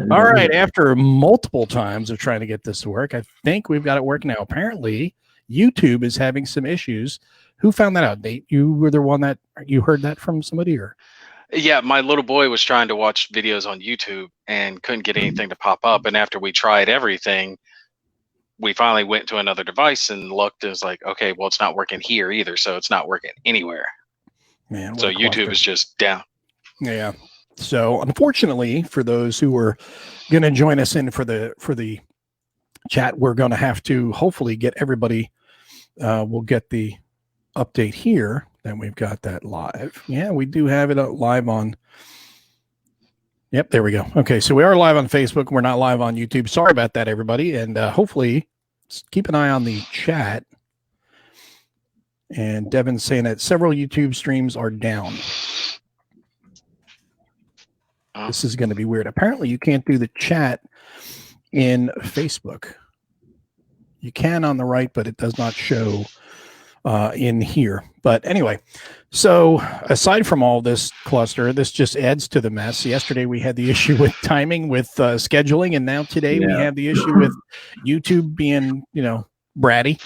All right. After multiple times of trying to get this to work, I think we've got it working now. Apparently, YouTube is having some issues. Who found that out, Nate? You were the one that you heard that from somebody, or? Yeah, my little boy was trying to watch videos on YouTube and couldn't get anything to pop up. And after we tried everything, we finally went to another device and looked. And it's like, okay, well, it's not working here either, so it's not working anywhere. Man, so YouTube is just down. Yeah. So unfortunately, for those who are going to join us in for the chat, we're going to have to hopefully get everybody. We'll get the update here. Then we've got that live. Yeah, we do have it live on. Yep, there we go. Okay, so we are live on Facebook. We're not live on YouTube. Sorry about that, everybody. And hopefully, keep an eye on the chat. And Devin's saying that several YouTube streams are down. This is going to be weird. Apparently, you can't do the chat in Facebook. You can on the right, but it does not show in here. But anyway, so aside from all this cluster, this just adds to the mess. Yesterday we had the issue with timing, with scheduling, and now today we have the issue with YouTube being, bratty.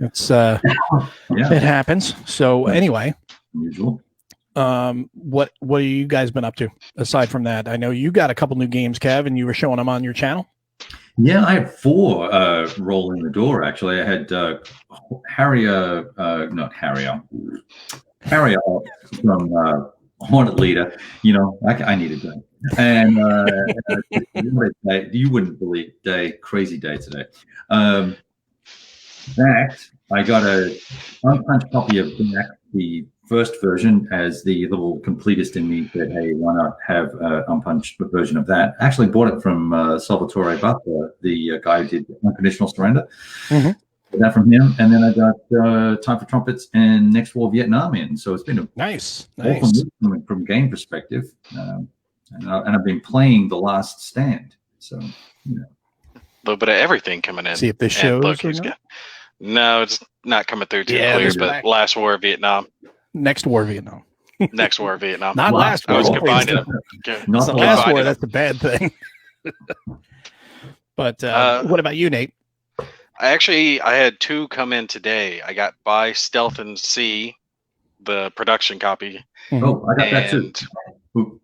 It's it happens. So anyway, usual. What have you guys been up to aside from that? I know you got a couple new games, Kev, and you were showing them on your channel. Yeah, I had 4 roll in the door, actually. I had Harrier from Haunted Leader. I needed that. And you wouldn't believe crazy day today. That, I got a unpunched copy of the first version, as the little completist in me said, hey, why not have an unpunched version of that? I actually bought it from Salvatore Butler, the guy who did Unconditional Surrender. Mm-hmm. That from him. And then I got Time for Trumpets and Next War Vietnam in. So it's been a nice. From game perspective. And I've been playing The Last Stand. So, a little bit of everything coming in. See if this shows. No, it's not coming through too clear, but Last War Vietnam. Next War Vietnam. Next War Vietnam. Not last war. I was combining them. Not the last war. That's the bad thing. But what about you, Nate? I had 2 come in today. I got By Stealth and Sea, the production copy. Oh, I got that too.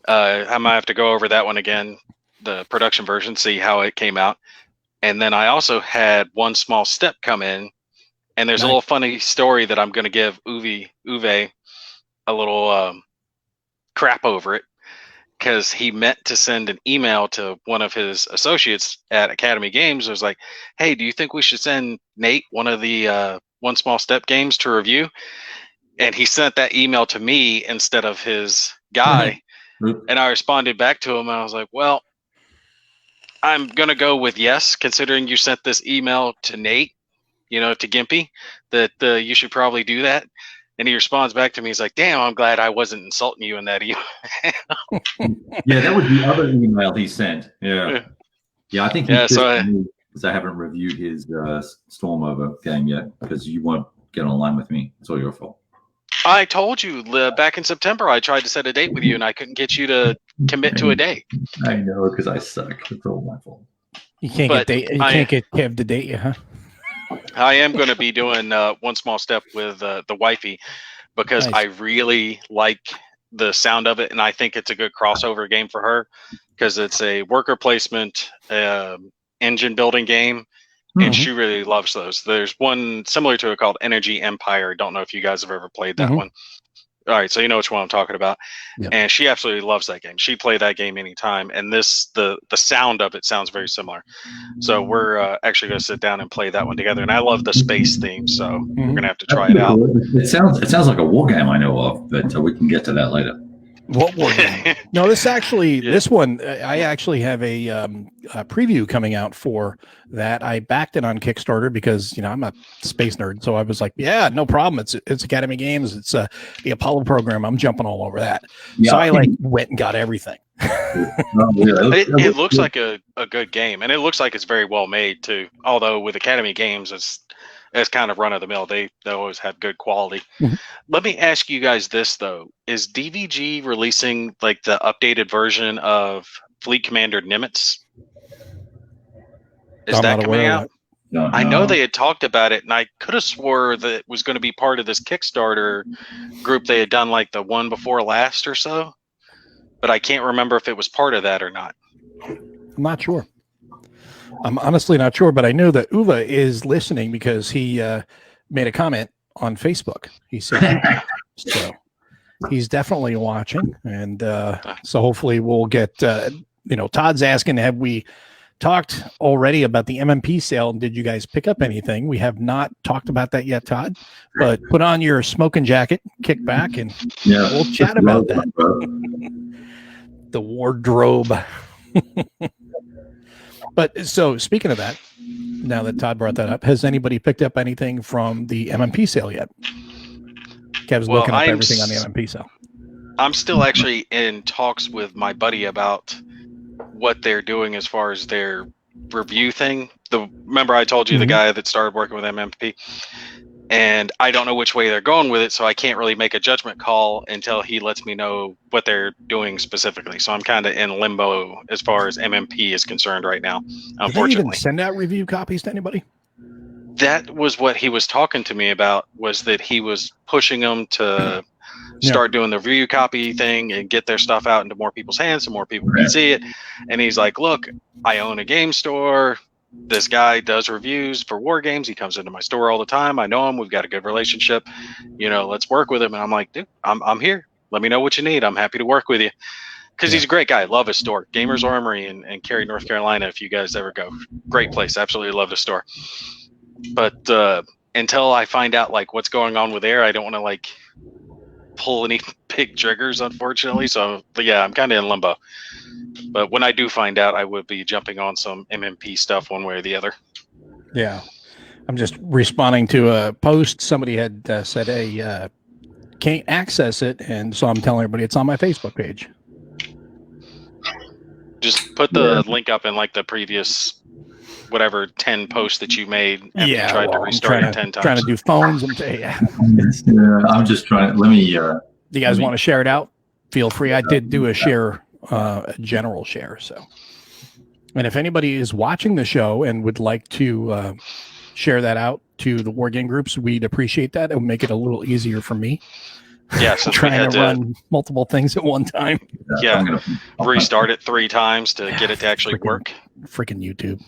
I might have to go over that one again, the production version, see how it came out. And then I also had One Small Step come in. And there's a little funny story that I'm going to give Uwe a little crap over it, because he meant to send an email to one of his associates at Academy Games. It was like, hey, do you think we should send Nate one of the One Small Step games to review? And he sent that email to me instead of his guy. Mm-hmm. And I responded back to him. And I was like, well, I'm going to go with yes, considering you sent this email to Nate, to Gimpy, that you should probably do that. And he responds back to me. He's like, damn, I'm glad I wasn't insulting you in that email. Yeah, that was the other email he sent. Yeah, I think because I haven't reviewed his Storm Over game yet, because you won't get online with me. It's all your fault. I told you back in September, I tried to set a date with you, and I couldn't get you to commit to a date. I know, because I suck. It's all my fault. You can't get Kev to date you, huh? I am going to be doing One Small Step with the wifey, because I really like the sound of it, and I think it's a good crossover game for her, because it's a worker placement engine building game, and she really loves those. There's one similar to it called Energy Empire. Don't know if you guys have ever played that one. All right, so you know which one I'm talking about. Yep. And she absolutely loves that game. She'd play that game anytime. And the sound of it sounds very similar. So we're actually going to sit down and play that one together. And I love the space theme, so we're going to have to try it out. It sounds like a war game I know of, but we can get to that later. What war game? No, this one, I actually have a preview coming out for that. I backed it on Kickstarter because, I'm a space nerd. So I was like, yeah, no problem. It's Academy Games. It's the Apollo program. I'm jumping all over that. Yeah. So I went and got everything. It looks like a good game, and it looks like it's very well made too. Although with Academy Games, it's kind of run of the mill. They always have good quality. Let me ask you guys this though: is DVG releasing the updated version of Fleet Commander Nimitz. Is I'm that not aware coming of out? Don't I know they had talked about it, and I could have swore that it was going to be part of this Kickstarter group they had done, like the one before last or so. But I can't remember if it was part of that or not. I'm not sure. I'm honestly not sure, but I know that Uva is listening because he made a comment on Facebook. He said, so he's definitely watching. And so hopefully we'll get, Todd's asking, have we talked already about the MMP sale? And did you guys pick up anything? We have not talked about that yet, Todd, but put on your smoking jacket, kick back, and we'll chat about that. The wardrobe. But so speaking of that, now that Todd brought that up, has anybody picked up anything from the MMP sale yet? Kev's looking up everything on the MMP sale. I'm still actually in talks with my buddy about what they're doing as far as their review thing. Remember I told you the guy that started working with MMP, and I don't know which way they're going with it, so I can't really make a judgment call until he lets me know what they're doing specifically. So I'm kind of in limbo as far as MMP is concerned right now, unfortunately. Did they even send out review copies to anybody? That was what he was talking to me about, was that he was pushing them to start doing the review copy thing and get their stuff out into more people's hands so more people can see it. And he's like, look, I own a game store. This guy does reviews for war games. He comes into my store all the time. I know him. We've got a good relationship. Let's work with him. And I'm like, dude, I'm here. Let me know what you need. I'm happy to work with you. Because he's a great guy. Love his store. Gamers Armory in Cary, North Carolina, if you guys ever go. Great place. Absolutely love the store. But until I find out like what's going on with there, I don't want to like pull any big triggers, unfortunately. So yeah, I'm kind of in limbo. But when I do find out, I would be jumping on some MMP stuff one way or the other. Yeah. I'm just responding to a post. Somebody had said, hey, can't access it. And so I'm telling everybody it's on my Facebook page. Just put the link up in like the previous, 10 posts that you made. And you tried to restart it 10 times. Trying to do phones. I'm just trying. Let me. Do you guys want to share it out? Feel free. I did do a share, a general share. So, and if anybody is watching the show and would like to share that out to the war game groups, we'd appreciate that. It would make it a little easier for me. Yeah, since trying to run multiple things at one time. Yeah, restart it 3 times to get it to actually work. Freaking YouTube.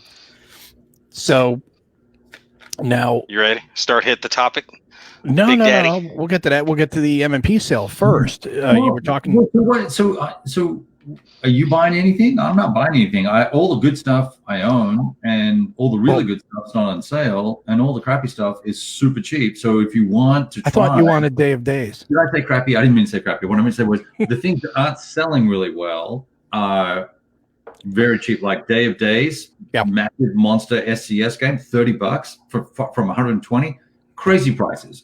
So now you ready? Hit the topic. No. We'll get to that. We'll get to the MMP sale first. You were talking. So are you buying anything? I'm not buying anything. All the good stuff I own, and all the really good stuff's not on sale, and all the crappy stuff is super cheap. So if you want to, I thought you wanted Day of Days. Did I say crappy? I didn't mean to say crappy. What I meant to say was the things that aren't selling really well are very cheap, like Day of Days, massive monster SCS game, $30 from 120. Crazy prices.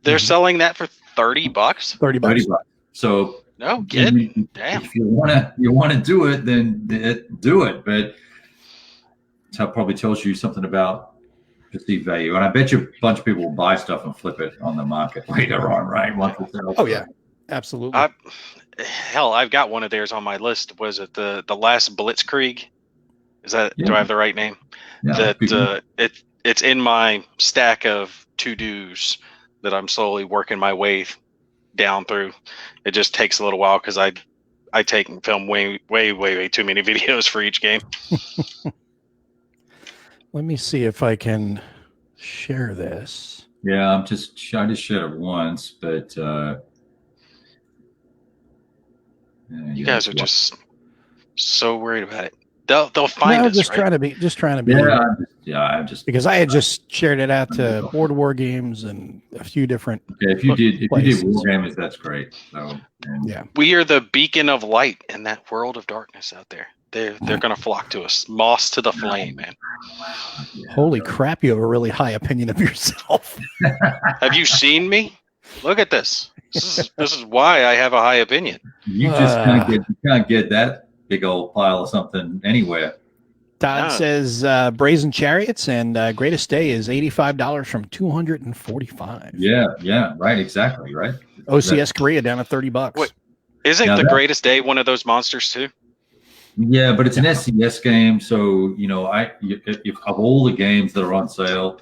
They're selling that for $30. $30. So no kidding. Damn. If you wanna do it, then do it. But that probably tells you something about perceived value. And I bet you a bunch of people will buy stuff and flip it on the market later on, right? Once it's out. Oh yeah, absolutely. I've got one of theirs on my list. Was it the last Blitzkrieg? Is that do I have the right name? Yeah, it's in my stack of to-dos that I'm slowly working my way down through. It just takes a little while because I take and film way too many videos for each game. Let me see if I can share this. Yeah, I just shared it once, but you guys are just so worried about it. They'll find us. Just right? trying to be. I'm just because I had just shared it out to Board War Games and a few different. Okay, if you did War Games, that's great. So we are the beacon of light in that world of darkness out there. They're gonna flock to us. Moss to the flame, man. Holy crap! You have a really high opinion of yourself. Have you seen me? Look at this. This is why I have a high opinion. You just can't get that big old pile of something anywhere. Todd says Brazen Chariots and Greatest Day is $85 from $245. Yeah, right, exactly, right. OCS Korea down at $30. Wait, isn't the Greatest Day one of those monsters too? Yeah, but it's an SCS game, so if of all the games that are on sale,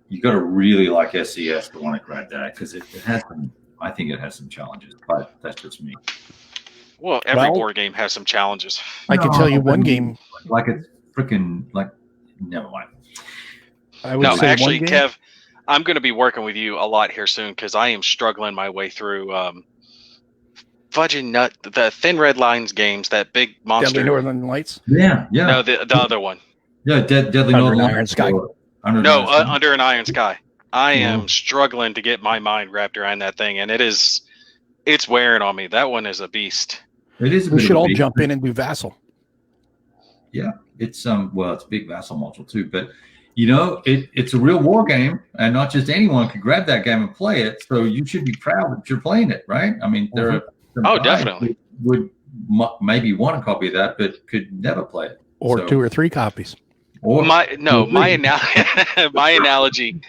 you got to really like SCS to want to grab that because it has some. I think it has some challenges, but that's just me. Well, every board game has some challenges. I can tell you one game. Like it's freaking like. Never mind. I would say actually, one game. Kev, I'm going to be working with you a lot here soon because I am struggling my way through Fudging Nut, the Thin Red Lines games, that big monster. Deadly Northern Lights? Yeah. No, the other one. Yeah, Deadly Under Northern Iron Sky. Under an Iron Sky. I am struggling to get my mind wrapped around that thing, and it's wearing on me. That one is a beast. It is. We should all jump in and do Vassal. Yeah, it's it's a big Vassal module too, but it's a real war game, and not just anyone can grab that game and play it. So you should be proud that you're playing it, right? I mean, there are some guys definitely would maybe want a copy of that, but could never play it, or 2 or 3 copies. Or my analogy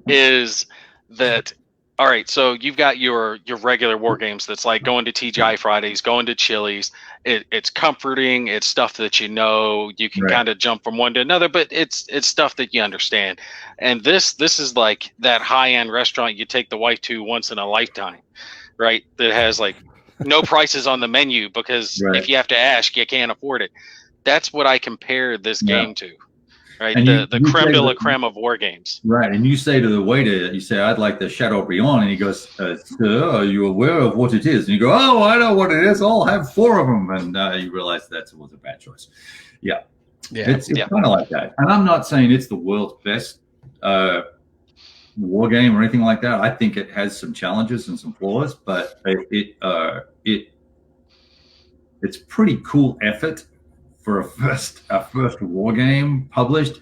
is that. All right, so you've got your regular war games that's like going to TGI Fridays, going to Chili's. It's comforting. It's stuff that you can kind of jump from one to another, but it's stuff that you understand. And this is like that high-end restaurant you take the wife to once in a lifetime, right? That has like no prices on the menu because if you have to ask, you can't afford it. That's what I compare this game to. Right, and the creme de la creme of war games. Right, and you say to the waiter, you say, "I'd like the Chateaubriand," and he goes, "Sir, are you aware of what it is?" And you go, "Oh, I know what it is. I'll have 4 of them." And you realize that was a bad choice. Yeah. It's kind of like that. And I'm not saying it's the world's best war game or anything like that. I think it has some challenges and some flaws, but it's pretty cool effort. For a first war game published,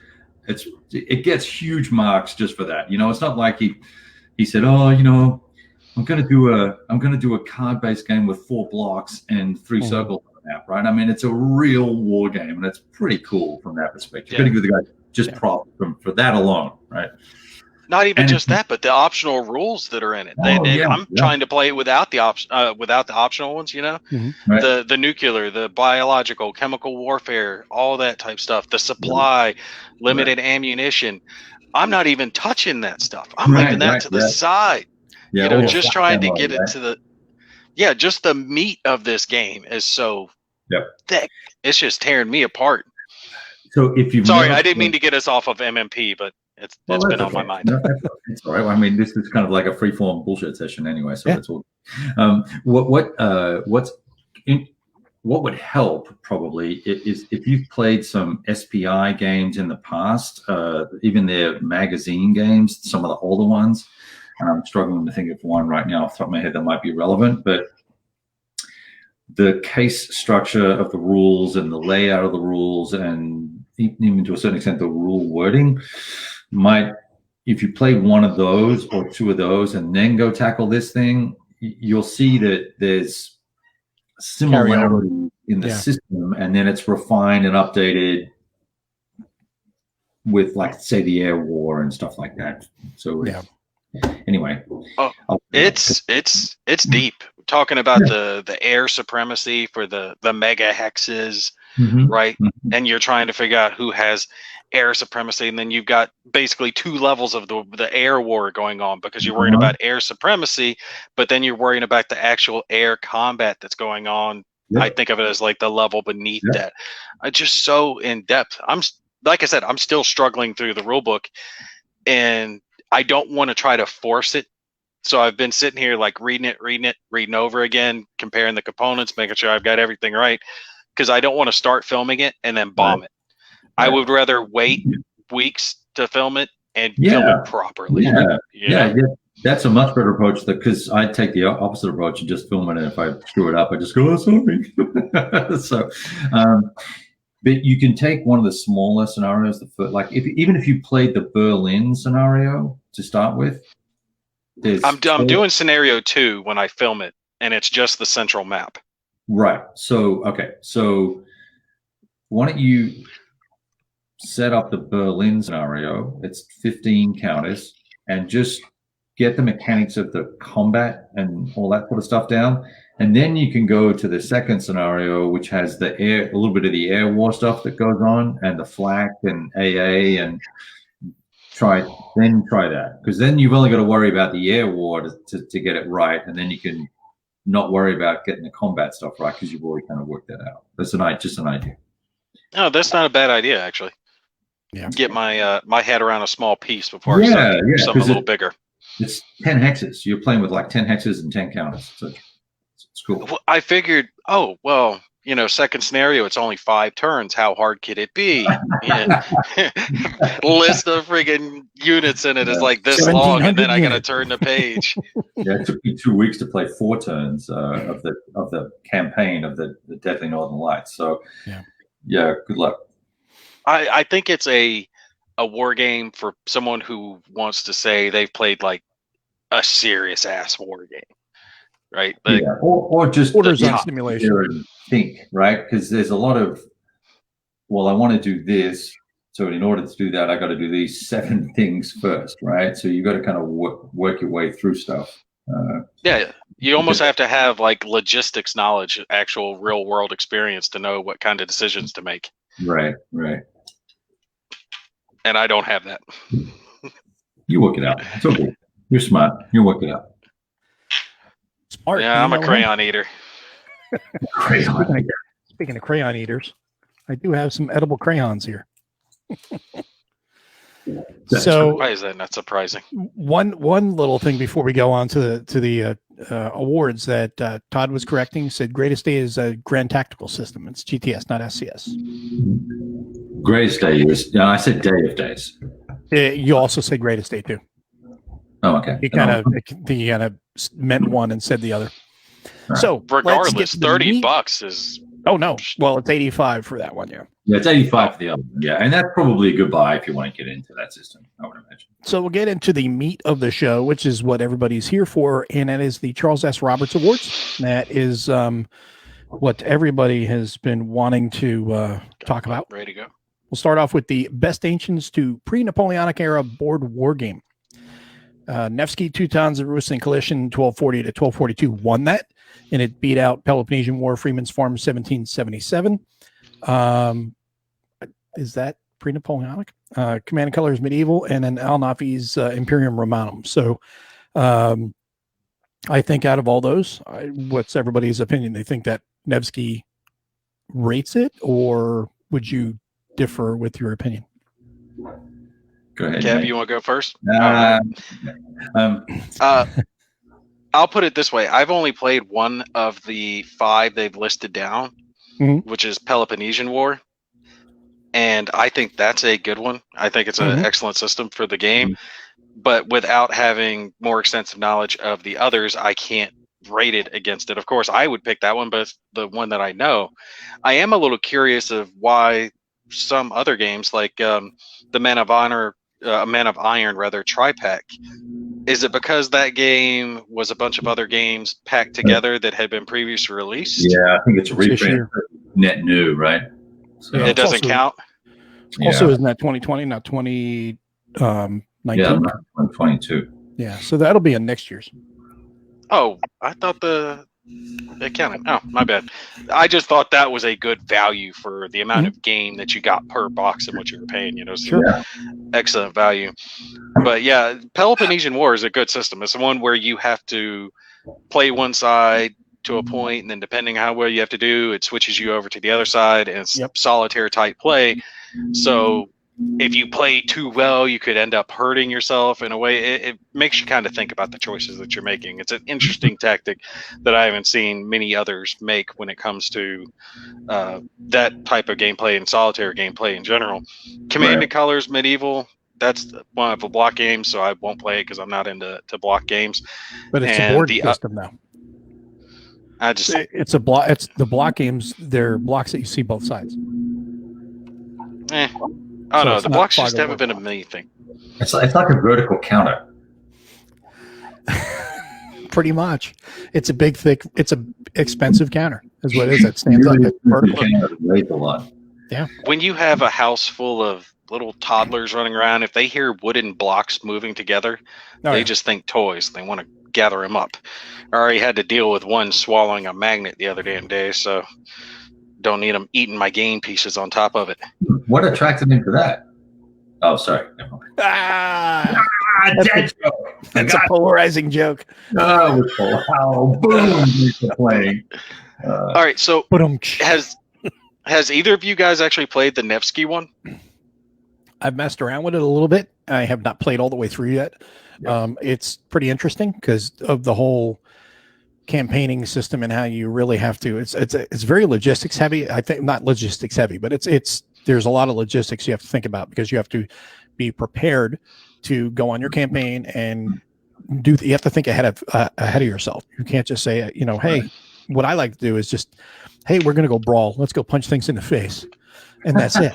it gets huge marks just for that. It's not like he said, "Oh, I'm gonna do a card-based game with 4 blocks and 3 circles on the map," right? I mean, it's a real war game, and it's pretty cool from that perspective. Got to give the guy just props for that alone, right? Not even just that, but the optional rules that are in it. I'm trying to play it without the optional ones. Right. The nuclear, the biological, chemical warfare, all that type stuff. The supply, limited ammunition. I'm not even touching that stuff. I'm leaving that to the side. Yeah, just trying to get it to the. Yeah, just the meat of this game is so thick. It's just tearing me apart. So if you I didn't mean to get us off of MMP, but it's been on my mind. No, it's all right. I mean, this is kind of like a free-form bullshit session anyway, so it's all. What would help probably is if you've played some SPI games in the past, even their magazine games, some of the older ones. I'm struggling to think of one right now off the top of my head that might be relevant, but the case structure of the rules and the layout of the rules, and even to a certain extent the rule wording, might, if you play one of those or 2 of those and then go tackle this thing, you'll see that there's similarity in the system, and then it's refined and updated with, like, say, the air war and stuff like that. So anyway, it's deep. Talking about the air supremacy for the mega hexes, right? And you're trying to figure out who has air supremacy, and then you've got basically 2 levels of the air war going on because you're worrying about air supremacy, but then you're worrying about the actual air combat that's going on. I think of it as like the level beneath that. Just so in depth. Like I said, I'm still struggling through the rule book, and I don't want to try to force it. So I've been sitting here like reading over again, comparing the components, making sure I've got everything right, because I don't want to start filming it and then bomb it. I would rather wait weeks to film it and film it properly. That's a much better approach, because I take the opposite approach and just film it, and if I screw it up, I just go, "Oh, sorry." So, but you can take one of the smaller scenarios, like even if you played the Berlin scenario to start with. I'm doing scenario 2 when I film it, and it's just the central map. Right. So, okay. So why don't you set up the Berlin scenario? It's 15 counters, and just get the mechanics of the combat and all that sort of stuff down, And then you can go to the second scenario, which has a little bit of the air war stuff that goes on, and the flak and AA, and try that, because then you've only got to worry about the air war to get it right, and then you can not worry about getting the combat stuff right because you've already kind of worked that out. That's just an idea. No, that's not a bad idea, actually. Yeah. Get my my head around a small piece before I start doing something a little bigger. It's 10 hexes. You're playing with like 10 hexes and 10 counters. So it's cool. Well, I figured, oh, well, second scenario, it's only 5 turns. How hard could it be? List of friggin' units in it is like this long, and then I got to turn the page. Yeah, it took me 2 weeks to play 4 turns of the campaign of the Deadly Northern Lights. So, yeah, good luck. I think it's a war game for someone who wants to say they've played like a serious ass war game, right? Like, or just orders on simulation. Think, right? Because there's a lot of, well, I want to do this, so in order to do that, I got to do these 7 things first, right? So you got to kind of work your way through stuff. You almost have to have like logistics knowledge, actual real world experience to know what kind of decisions to make. Right. And I don't have that. You work it out. It's okay. You're smart. You work it out. Smart. Yeah, I'm a crayon eater. Speaking of crayon eaters, I do have some edible crayons here. So why is that not surprising? One little thing before we go on to the awards that Todd was correcting. He said Greatest Day is a Grand Tactical System. It's GTS, not SCS. Greatest Day is. I said Day of Days. You also said Greatest Day too. Oh, okay. He kind of meant one and said the other. Right. So regardless, $30 is. Oh no! Well, it's 85 for that one. Yeah, it's 85 for the other one. Yeah, and that's probably a good buy if you want to get into that system, I would imagine. So we'll get into the meat of the show, which is what everybody's here for, and that is the Charles S. Roberts Awards. That is what everybody has been wanting to talk about. Ready to go. We'll start off with the Best Ancients to Pre-Napoleonic Era Board War Game. Nevsky, Teutons, and Rusin Coalition 1240 to 1242 won that, and it beat out Peloponnesian War, Freeman's Farm 1777. Is that pre-Napoleonic? Command and Colors Medieval, and then Al-Nafi's Imperium Romanum. So I think out of all those, what's everybody's opinion? They think that Nevsky rates it, or would you differ with your opinion? Go ahead. Kev, you want to go first? I'll put it this way. I've only played one of the 5 they've listed down, which is Peloponnesian War. And I think that's a good one. I think it's an excellent system for the game. But without having more extensive knowledge of the others, I can't rate it against it. Of course, I would pick that one, but it's the one that I know. I am a little curious of why some other games, like the Man of Iron, Tri-Pack. Is it because that game was a bunch of other games packed together that had been previously released? Yeah, I think it's a reprint, net new, right? So it doesn't count. Also, isn't that 2020, not 2019? Yeah, 2022. Yeah, so that'll be in next year's. Oh, I thought it counted. Oh, my bad. I just thought that was a good value for the amount of game that you got per box and what you were paying. Excellent value. But yeah, Peloponnesian War is a good system. It's the one where you have to play one side to a point, and then depending on how well you have to do, it switches you over to the other side, and it's solitaire type play. So if you play too well, you could end up hurting yourself in a way. It makes you kind of think about the choices that you're making. It's an interesting tactic that I haven't seen many others make when it comes to that type of gameplay and solitaire gameplay in general. Command and Colors Medieval, that's one of the block games, so I won't play it because I'm not into block games. But it's a board system now. It's a block. It's the block games. They're blocks that you see both sides. Oh, no, the blocks just haven't been a me thing. It's like a vertical counter. Pretty much. It's a big, thick, it's a expensive counter is what it is. It stands up vertically. Weighs a lot. Yeah. When you have a house full of little toddlers running around, if they hear wooden blocks moving together, they just think toys. They want to gather him up. I already had to deal with one swallowing a magnet the other damn day, so don't need him eating my game pieces on top of it. What attracted him to that? Oh, sorry. That's a polarizing joke. Oh, wow. Boom. Playing. All right, so has either of you guys actually played the Nevsky one? I've messed around with it a little bit. I have not played all the way through yet. Yeah. It's pretty interesting because of the whole campaigning system and how you really have to. It's very logistics heavy. I think not logistics heavy, but there's a lot of logistics you have to think about because you have to be prepared to go on your campaign and you have to think ahead of yourself. You can't just say, hey, what I like to do is just, hey, we're going to go brawl. Let's go punch things in the face. And that's it.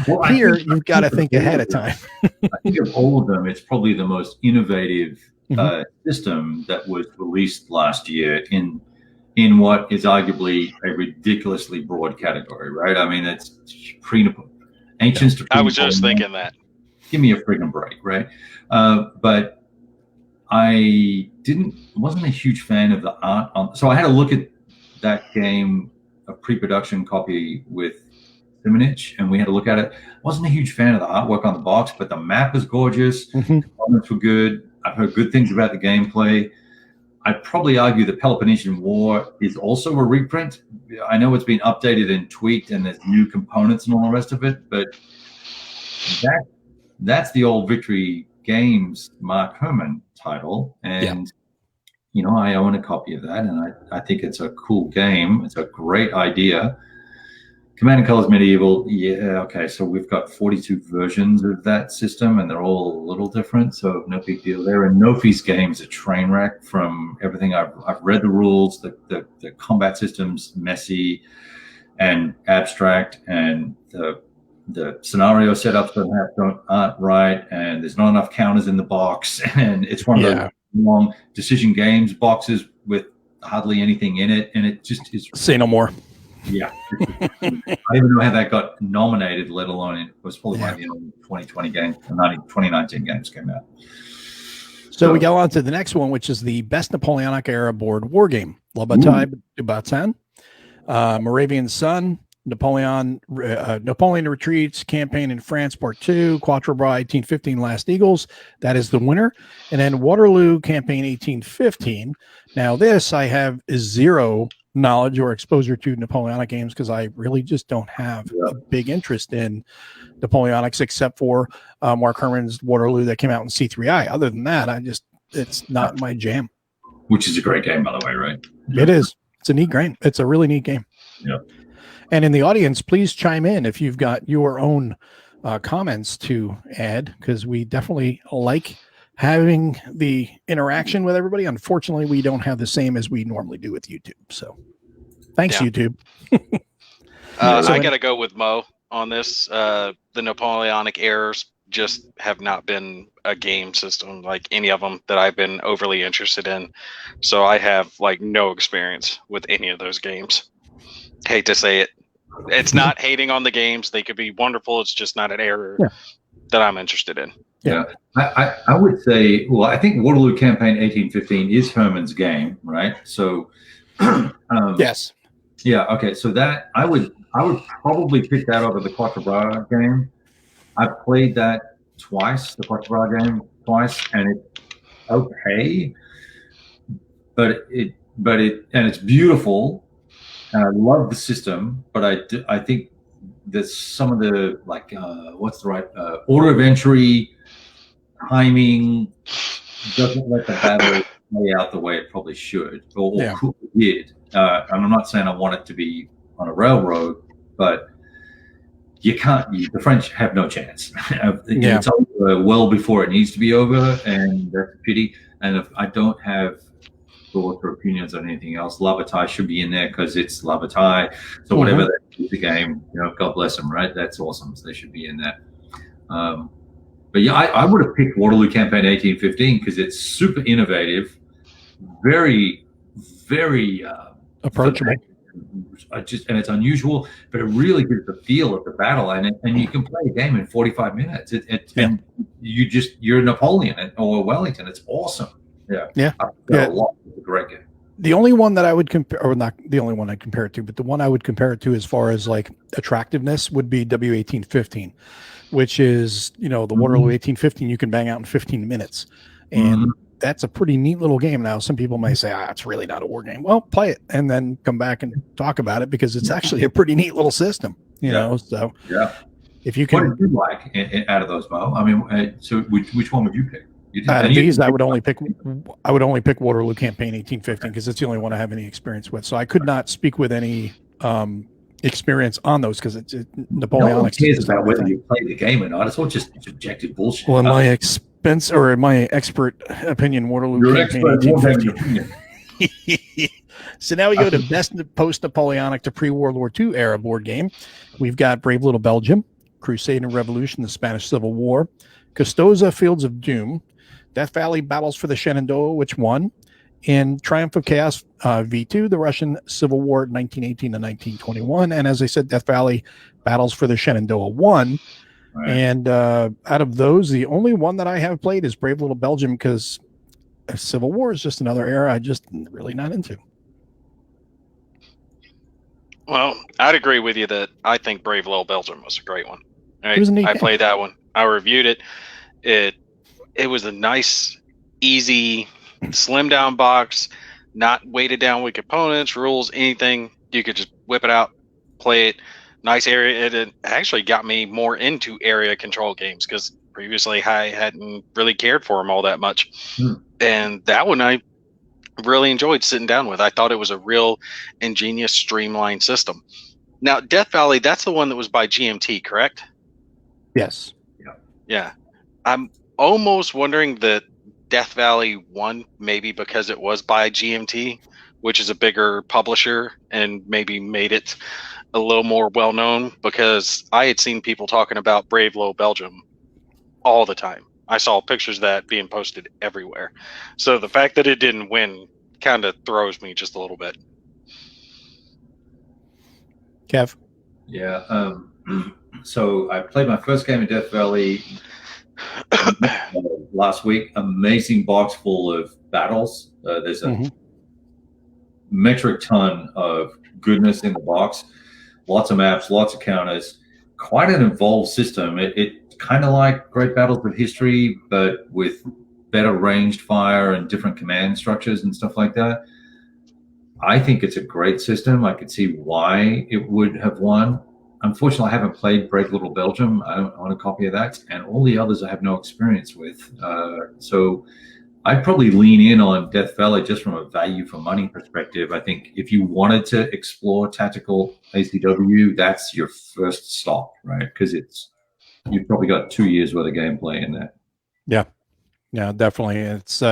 Well, here, you've got to think ahead of time. I think of all of them, it's probably the most innovative system that was released last year in what is arguably a ridiculously broad category, right? I mean, it's ancients to I was just thinking that. Give me a friggin' break, right? But I wasn't a huge fan of the art. So I had to look at that game, a pre-production copy with Simonich, and we had to look at it. I wasn't a huge fan of the artwork on the box, but the map was gorgeous. The comments were good. I've heard good things about the gameplay. I'd probably argue the Peloponnesian War is also a reprint. I know it's been updated and tweaked, and there's new components and all the rest of it, but that's the old Victory Games Mark Herman title, and I own a copy of that, and I think it's a cool game. It's a great idea. Command & Colors Medieval, okay, so we've got 42 versions of that system, and they're all a little different, so no big deal there. And Nofi's game's a train wreck from everything. I've read the rules, the combat system's messy and abstract, and the scenario setups aren't right, and there's not enough counters in the box, and it's one of those long decision games boxes with hardly anything in it, and it just is. Say no more. Yeah, I don't even know how that got nominated, let alone it was probably one of the 2020 games, 2019 games came out. So we go on to the next one, which is the best Napoleonic era board war game: La Bataille du Batagne, Moravian Sun, Napoleon Retreats, Campaign in France, Part 2, Quatre Bras 1815, Last Eagles. That is the winner. And then Waterloo Campaign 1815. Now this I have zero knowledge or exposure to Napoleonic games because I really just don't have a big interest in Napoleonics except for Mark Herman's Waterloo that came out in C3I. Other than that, it's not my jam. Which is a great game, by the way, right? It is. It's a neat game. It's a really neat game. Yeah. And in the audience, please chime in if you've got your own comments to add, because we definitely like having the interaction with everybody. Unfortunately, we don't have the same as we normally do with YouTube. So thanks, YouTube. I got to go with Mo on this. The Napoleonic eras just have not been a game system like any of them that I've been overly interested in. So I have no experience with any of those games. Hate to say it. It's not hating on the games. They could be wonderful. It's just not an era that I'm interested in. Yeah, I would say, well, I think Waterloo Campaign 1815 is Herman's game, right? So, yes. Yeah, okay. So that I would probably pick that over the Quatre Bras game. I've played that twice, the Quatre Bras game twice, and it's okay, but it's beautiful. And I love the system, but I think that some of the what's the right order of entry, timing doesn't let the battle play out the way it probably should or could did. And I'm not saying I want it to be on a railroad, but you can't. The French have no chance. It's over well before it needs to be over, and that's a pity. And if I don't have thoughts or opinions on anything else, La Bataille should be in there because it's La Bataille. So whatever that is the game, God bless them, right? That's awesome. So they should be in there. But yeah, I would have picked Waterloo Campaign 1815 because it's super innovative, very, very approachable. And it's unusual, but it really gives the feel of the battle, and you can play a game in 45 minutes. And you're Napoleon or Wellington. It's awesome. Yeah. I got a lot. It's a great game. The only one that I would compare, or not the only one I compare it to, but the one I would compare it to as far as like attractiveness would be W1815, which is, the Waterloo 1815 you can bang out in 15 minutes. And that's a pretty neat little game. Now, some people may say, it's really not a war game. Well, play it and then come back and talk about it because it's actually a pretty neat little system, you know? So if you can. What did you like out of those, Mo? I mean, so which one would you pick? Out of these, I would only pick Waterloo Campaign 1815 because it's the only one I have any experience with. So I could not speak with any experience on those because it's Napoleonic. No one cares about whether you play the game or not. It's all just subjective bullshit. Well, in my expert opinion, Waterloo Campaign 1815. So now we go to best post-Napoleonic to pre-World War II era board game. We've got Brave Little Belgium, Crusade and Revolution, the Spanish Civil War, Custoza, Fields of Doom, Death Valley, Battles for the Shenandoah, which won, and Triumph of Chaos V2, the Russian Civil War 1918 to 1921. And as I said, Death Valley, Battles for the Shenandoah won. Right. And out of those, the only one that I have played is Brave Little Belgium because Civil War is just another era I just really not into. Well, I'd agree with you that I think Brave Little Belgium was a great one. Right? It was a neat I game. played that one. I reviewed it. It was a nice, easy, slim down box, not weighted down with components, rules, anything. You could just whip it out, play it. Nice area. It actually got me more into area control games because previously I hadn't really cared for them all that much. And that one I really enjoyed sitting down with. I thought it was a real ingenious, streamlined system. Now, Death Valley, that's the one that was by GMT, correct? Yes. Yeah. I'm almost wondering that Death Valley won maybe because it was by GMT, which is a bigger publisher and maybe made it a little more well-known because I had seen people talking about Brave Little Belgium all the time. I saw pictures of that being posted everywhere. So the fact that it didn't win kind of throws me just a little bit. Kev? Yeah. So I played my first game in Death Valley last week. Amazing box full of battles. There's a metric ton of goodness in the box. Lots of maps, lots of counters. Quite an involved system. It kind of like Great Battles of History, but with better ranged fire and different command structures and stuff like that. I think it's a great system. I could see why it would have won. Unfortunately, I haven't played Brave Little Belgium. I don't own a copy of that, and all the others I have no experience with. So I'd probably lean in on Death Valley just from a value for money perspective. I think if you wanted to explore tactical ACW, that's your first stop, right? Because you've probably got 2 years worth of gameplay in that. Yeah, definitely. It's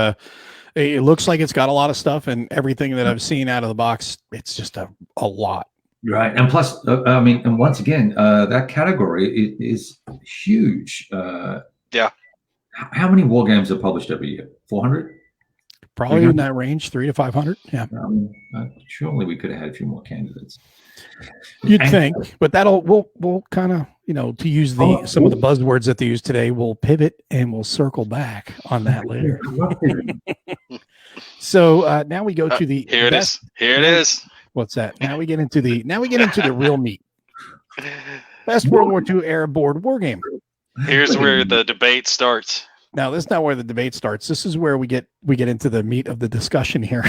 it looks like it's got a lot of stuff, and everything that I've seen out of the box, it's just a lot. Right, and plus, I mean, and once again, that category is huge. Yeah. How many war games are published every year? 400? Probably in that range, 300 to 500. Yeah. Surely we could have had a few more candidates. You'd think, but we'll kind of, to use some of the buzzwords that they use today, we'll pivot and we'll circle back on that later. So now we go to the Here it is. What's that? Now we get into the real meat. Best World War II era board war game. Here's where the debate starts. Now, this is not where the debate starts. This is where we get into the meat of the discussion here.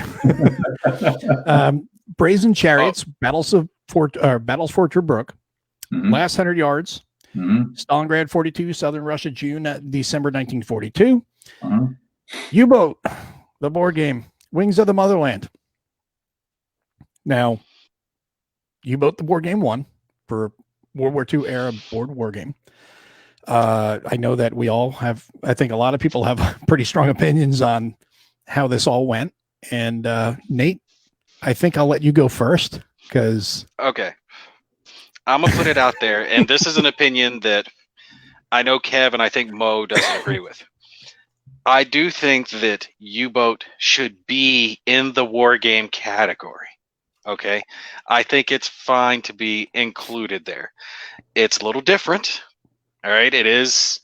Brazen Chariots, Battles for Tobruk, Last 100 Yards, Stalingrad 42, Southern Russia, December 1942. U-Boat, the board game, Wings of the Motherland. Now, U-Boat, the board game, won for World War II era board war game. I know that I think a lot of people have pretty strong opinions on how this all went. And Nate, I think I'll let you go first because. Okay. I'm going to put it out there. And this is an opinion that I know Kev and I think Mo doesn't agree with. I do think that U-Boat should be in the war game category. Okay. I think it's fine to be included there. It's a little different. All right. It is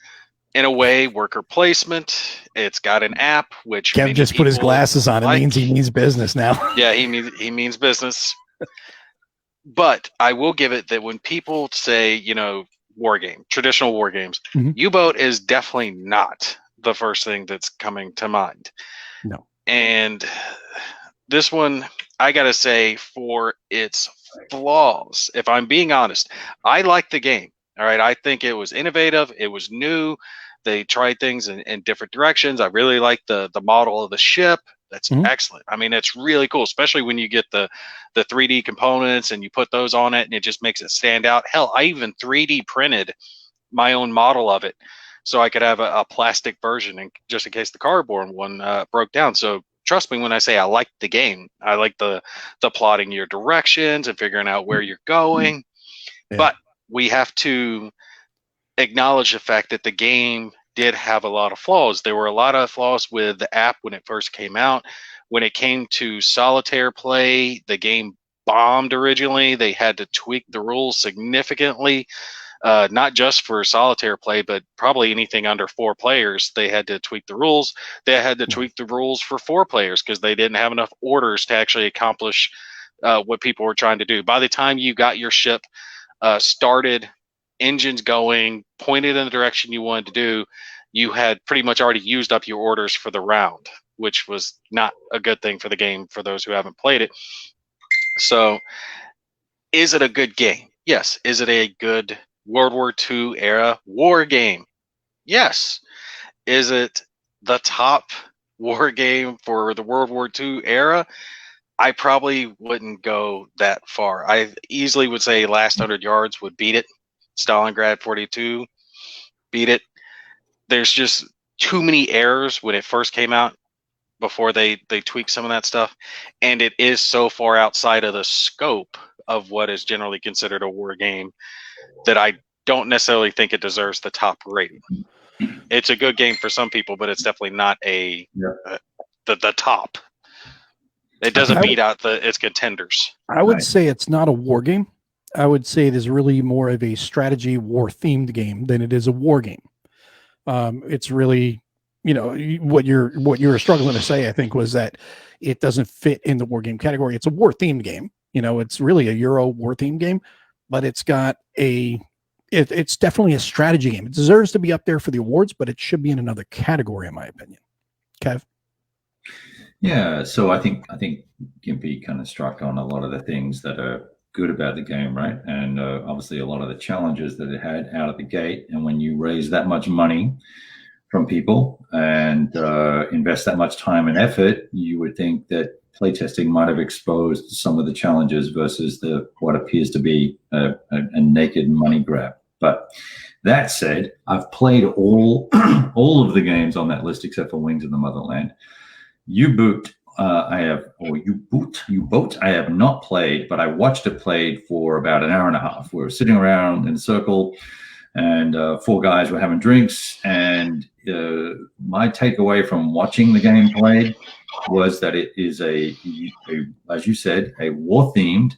in a way, worker placement. It's got an app, which Kev just put his glasses on. It means he means business now. Yeah, he means business. But I will give it that when people say, war game, traditional war games, U-boat is definitely not the first thing that's coming to mind. No. And this one, I gotta say, for its flaws, if I'm being honest, I like the game. All right, I think it was innovative. It was new. They tried things in different directions. I really like the model of the ship. That's excellent. I mean, it's really cool, especially when you get the 3D components and you put those on it, and it just makes it stand out. Hell, I even 3D printed my own model of it so I could have a plastic version, just in case the cardboard one broke down. So trust me when I say I like the game. I like the plotting your directions and figuring out where you're going. Yeah. But we have to acknowledge the fact that the game did have a lot of flaws. There were a lot of flaws with the app when it first came out. When it came to solitaire play, the game bombed originally. They had to tweak the rules significantly, not just for solitaire play, but probably anything under 4 players. They had to tweak the rules. They had to tweak the rules for 4 players because they didn't have enough orders to actually accomplish what people were trying to do. By the time you got your ship started, engines going, pointed in the direction you wanted to do, you had pretty much already used up your orders for the round, which was not a good thing for the game for those who haven't played it. So is it a good game? Yes. Is it a good World War II era war game? Yes. Is it the top war game for the World War II era? I probably wouldn't go that far. I easily would say Last 100 Yards would beat it. Stalingrad 42 beat it. There's just too many errors when it first came out before they tweaked some of that stuff. And it is so far outside of the scope of what is generally considered a war game that I don't necessarily think it deserves the top rating. It's a good game for some people, but it's definitely not the top. It doesn't beat out its contenders. I would say it's not a war game. I would say it is really more of a strategy war themed game than it is a war game. It's really, what you're struggling to say, I think, was that it doesn't fit in the war game category. It's a war themed game. It's really a Euro war themed game, but it's got it's definitely a strategy game. It deserves to be up there for the awards, but it should be in another category, in my opinion. Kev? Yeah, so I think Gimpy kind of struck on a lot of the things that are good about the game, right? And obviously a lot of the challenges that it had out of the gate. And when you raise that much money from people and invest that much time and effort, you would think that playtesting might have exposed some of the challenges versus what appears to be a naked money grab. But that said, I've played all of the games on that list except for Wings of the Motherland. U-Boat, I have not played, but I watched it played for about an hour and a half. We were sitting around in a circle, and 4 guys were having drinks. And my takeaway from watching the game played was that it is as you said, a war-themed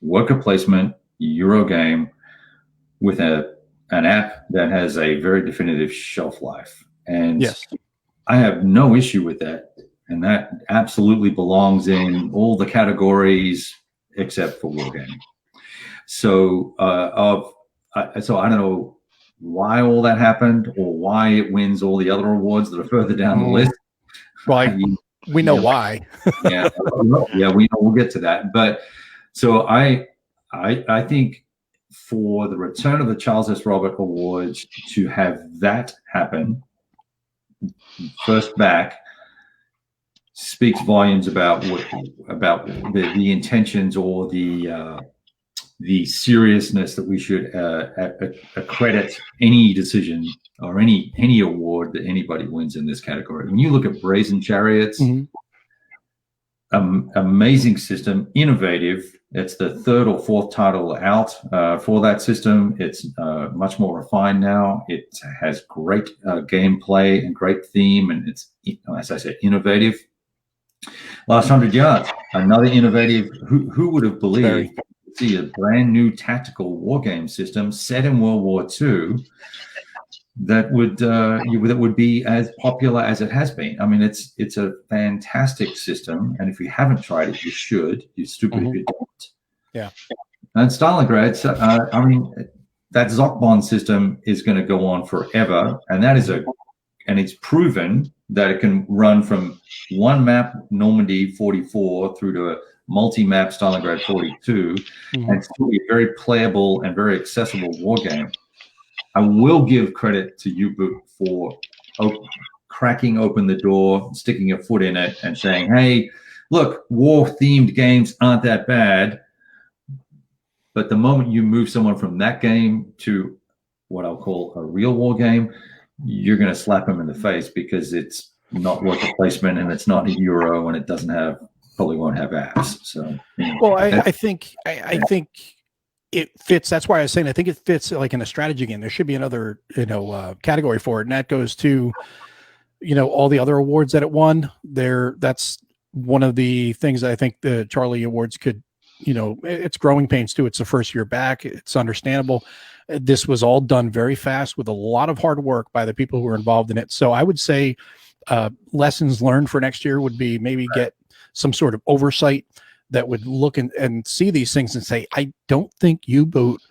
worker placement Euro game with an app that has a very definitive shelf life. And yes, I have no issue with that. And that absolutely belongs in all the categories except for wargaming. So, so I don't know why all that happened or why it wins all the other awards that are further down the list. Well, we know why. Yeah, we know. We'll get to that. But so I think for the return of the Charles S. Robert Awards to have that happen first back speaks volumes about the intentions or the seriousness that we should accredit any decision or any award that anybody wins in this category. When you look at Brazen Chariots, amazing system, innovative. It's the 3rd or 4th title out for that system. It's much more refined now. It has great gameplay and great theme, and it's, as I said, innovative. Last 100 Yards, another innovative. Who would have believed to see a brand new tactical war game system set in World War II that would be as popular as it has been. I mean, it's a fantastic system, and if you haven't tried it, you should. You're stupid if you don't. Yeah. And Stalingrad, I mean, that Zokbon system is going to go on forever, and it's proven that it can run from one map, Normandy 44, through to a multi-map Stalingrad 42, and still be a very playable and very accessible war game. I will give credit to U-Boot for cracking open the door, sticking a foot in it, and saying, hey, look, war-themed games aren't that bad. But the moment you move someone from that game to what I'll call a real war game, you're going to slap them in the face because it's not worker placement and it's not a Euro and it probably won't have apps. So, well, I think it fits. That's why I was saying I think it fits like in a strategy game. There should be another category for it, and that goes to all the other awards that it won. That's one of the things that I think the Charlie Awards could. It's growing pains too. It's the first year back. It's understandable. This was all done very fast with a lot of hard work by the people who were involved in it. So I would say lessons learned for next year would be maybe get some sort of oversight that would look and see these things and say, I don't think U-Boot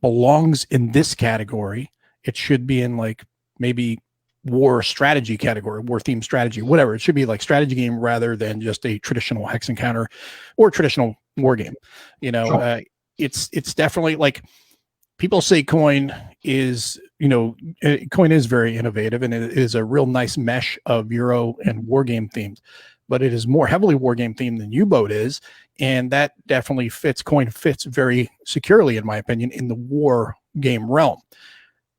belongs in this category. It should be in like maybe war strategy category, war theme strategy, whatever. It should be like strategy game rather than just a traditional hex encounter or traditional war game. Sure. It's definitely like people say Coin is very innovative and it is a real nice mesh of Euro and war game themes, but it is more heavily war game themed than U-Boat is. And that definitely Coin fits very securely, in my opinion, in the war game realm.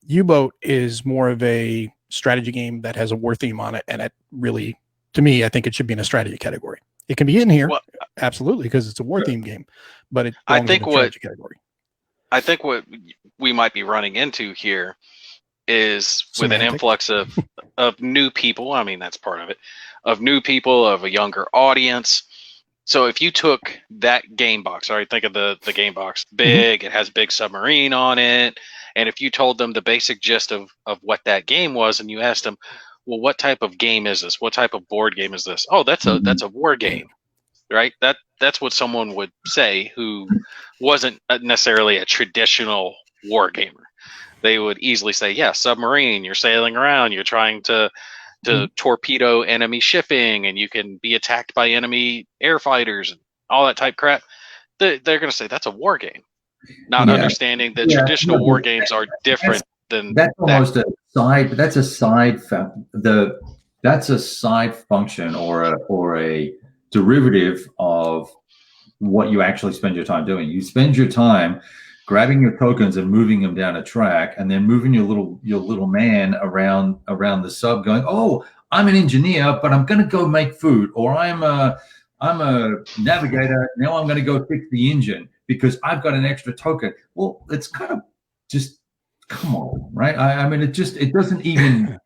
U-Boat is more of a strategy game that has a war theme on it. And it really, to me, I think it should be in a strategy category. It can be in here, absolutely, because it's a war theme game, but it I think strategy category. I think what we might be running into here is with an influx of new people. I mean, that's part of it, of new people, of a younger audience. So if you took that game box, all right, think of the game box, big, it has a big submarine on it. And if you told them the basic gist of what that game was, and you asked them, well, what type of game is this? What type of board game is this? Oh, that's a war game, right? That's what someone would say who wasn't necessarily a traditional war gamer. They would easily say, yeah, submarine, you're sailing around, you're trying to torpedo enemy shipping, and you can be attacked by enemy air fighters and all that type crap. They're going to say that's a war game, not understanding that traditional war games are different than that's almost a side. That's a side. That's a side function or a derivative of what you actually spend your time doing. You spend your time grabbing your tokens and moving them down a track, and then moving your little man around the sub, going, "Oh, I'm an engineer, but I'm going to go make food," or I'm a navigator. Now I'm going to go fix the engine because I've got an extra token. Well, it's kind of just come on, right? I mean, it doesn't even.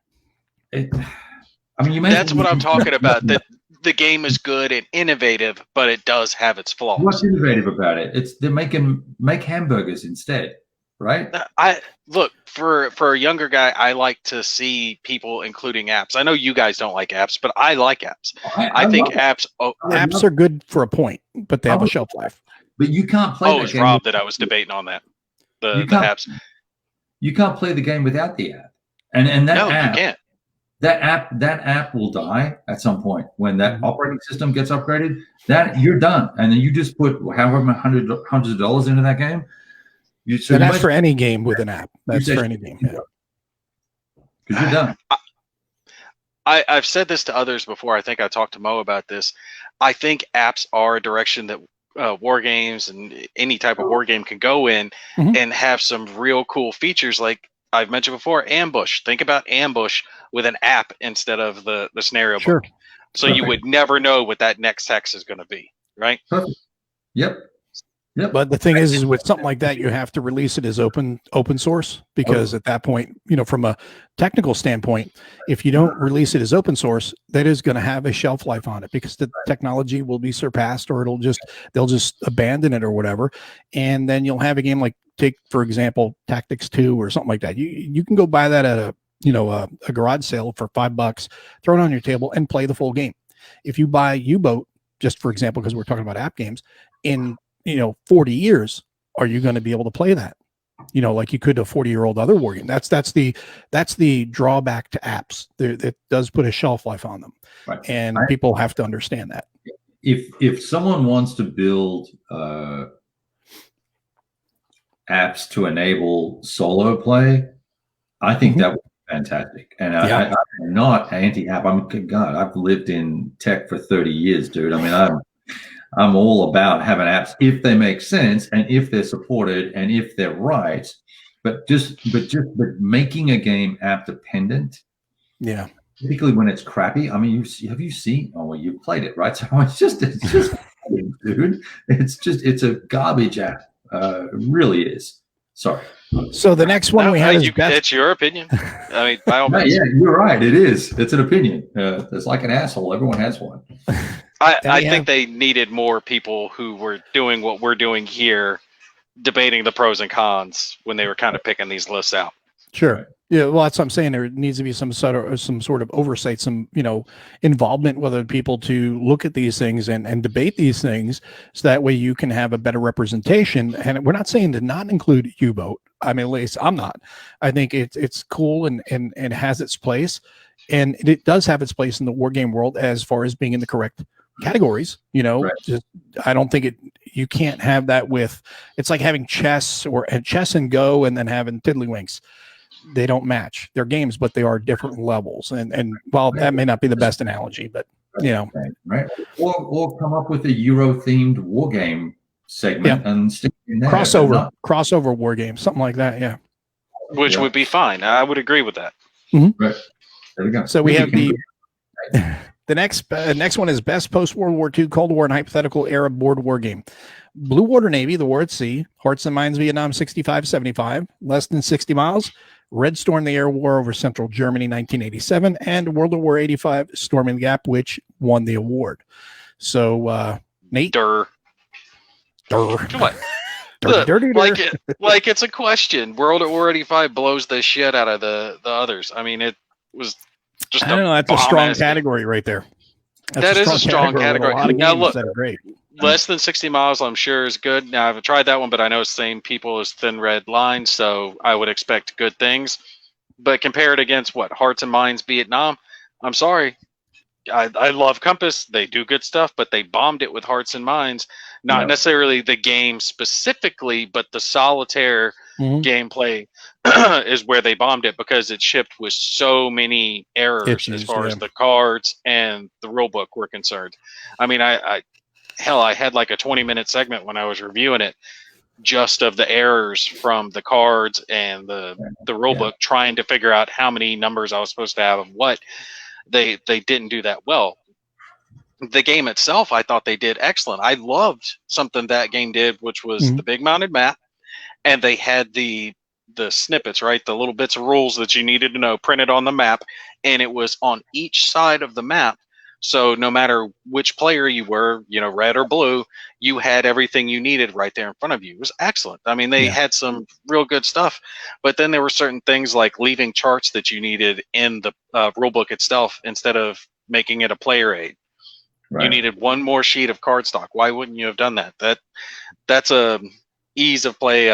That's what I'm talking about. That the game is good and innovative, but it does have its flaws. What's innovative about it? They're make hamburgers instead, right? I look for a younger guy. I like to see people including apps. I know you guys don't like apps, but I like apps. I think apps. Apps are good for a point, but they have a shelf life. But you can't play. Oh, it's Rob that I was debating on that. The apps. You can't play the game without the app, and that app. You can't. That app will die at some point when that operating system gets upgraded. That you're done, and then you just put however hundreds of dollars into that game. That's for any game with an app. That's for any game. Because you're done. I've said this to others before. I think I talked to Mo about this. I think apps are a direction that war games and any type of war game can go in and have some real cool features like I've mentioned before, ambush. Think about ambush with an app instead of the scenario book. So you would never know what that next hex is going to be, right? Perfect. Yep. Yep. But the thing is with something like that, you have to release it as open source, because at that point, from a technical standpoint, if you don't release it as open source, that is going to have a shelf life on it, because the technology will be surpassed, or they'll just abandon it or whatever. And then you'll have a game like, take, for example, Tactics 2 or something like that. You can go buy that at a garage sale for $5, throw it on your table and play the full game. If you buy U-Boat, just for example, because we're talking about app games, in 40 years, are you going to be able to play that? Like you could a 40-year-old other war game. That's the drawback to apps. It does put a shelf life on them, right. And people have to understand that. If someone wants to build apps to enable solo play, I think that would be fantastic. And I'm not anti-app. I've lived in tech for 30 years, dude. I mean, I'm all about having apps if they make sense and if they're supported and if they're right. But making a game app dependent, particularly when it's crappy. I mean, have you seen? Oh, well, you've played it, right? So it's just, dude. It's a garbage app. It really is. Sorry. So the next one we have is it's your opinion. I mean, by all means. Yeah, you're right. It is. It's an opinion. It's like an asshole. Everyone has one. I think they needed more people who were doing what we're doing here, debating the pros and cons when they were kind of picking these lists out. Sure. Yeah. Well, that's what I'm saying. There needs to be some sort of oversight, some, involvement with other people to look at these things and debate these things, so that way you can have a better representation. And we're not saying to not include U-Boat. I mean, at least I'm not. I think it's cool and has its place, and it does have its place in the war game world as far as being in the correct categories. Right. I don't think you can't have that with, it's like having chess and Go and then having Tiddlywinks. They don't match. They're games, but they are different levels. And while that may not be the best analogy, but right. Or come up with a Euro themed war game segment and stick it in there. Crossover war game, something like that. Yeah. Which would be fine. I would agree with that. Mm-hmm. Right. There we go. So we have the next one is best post World War II Cold War and hypothetical era board war game. Blue Water Navy, The War at Sea, Hearts and Minds Vietnam 65-75, Less Than 60 Miles, Red Storm, The Air War over Central Germany 1987, and World War 85, Storming the Gap, which won the award. So, Nate? What? Dirty. Like it's a question. World War 85 blows the shit out of the others. I mean, it was just I don't know. That's a strong category right there. That is a strong category. Now look, that are great. Less Than 60 Miles, I'm sure, is good. Now, I haven't tried that one, but I know it's the same people as Thin Red Line, so I would expect good things. But compare it against Hearts and Minds Vietnam. I'm sorry. I love Compass. They do good stuff, but they bombed it with Hearts and Minds. Not necessarily the game specifically, but the solitaire gameplay is where they bombed it, because it shipped with so many errors as far as the cards and the rule book were concerned. I mean, I had like a 20-minute segment when I was reviewing it, just of the errors from the cards and the rule book, trying to figure out how many numbers I was supposed to have of what. They didn't do that well. The game itself, I thought they did excellent. I loved something that game did, which was the big mounted map, and they had the snippets, right? The little bits of rules that you needed to know printed on the map, and it was on each side of the map. So no matter which player you were, red or blue, you had everything you needed right there in front of you. It was excellent. I mean, they had some real good stuff, but then there were certain things like leaving charts that you needed in the rulebook itself instead of making it a player aid. Right. You needed one more sheet of cardstock. Why wouldn't you have done that? That's a ease of play.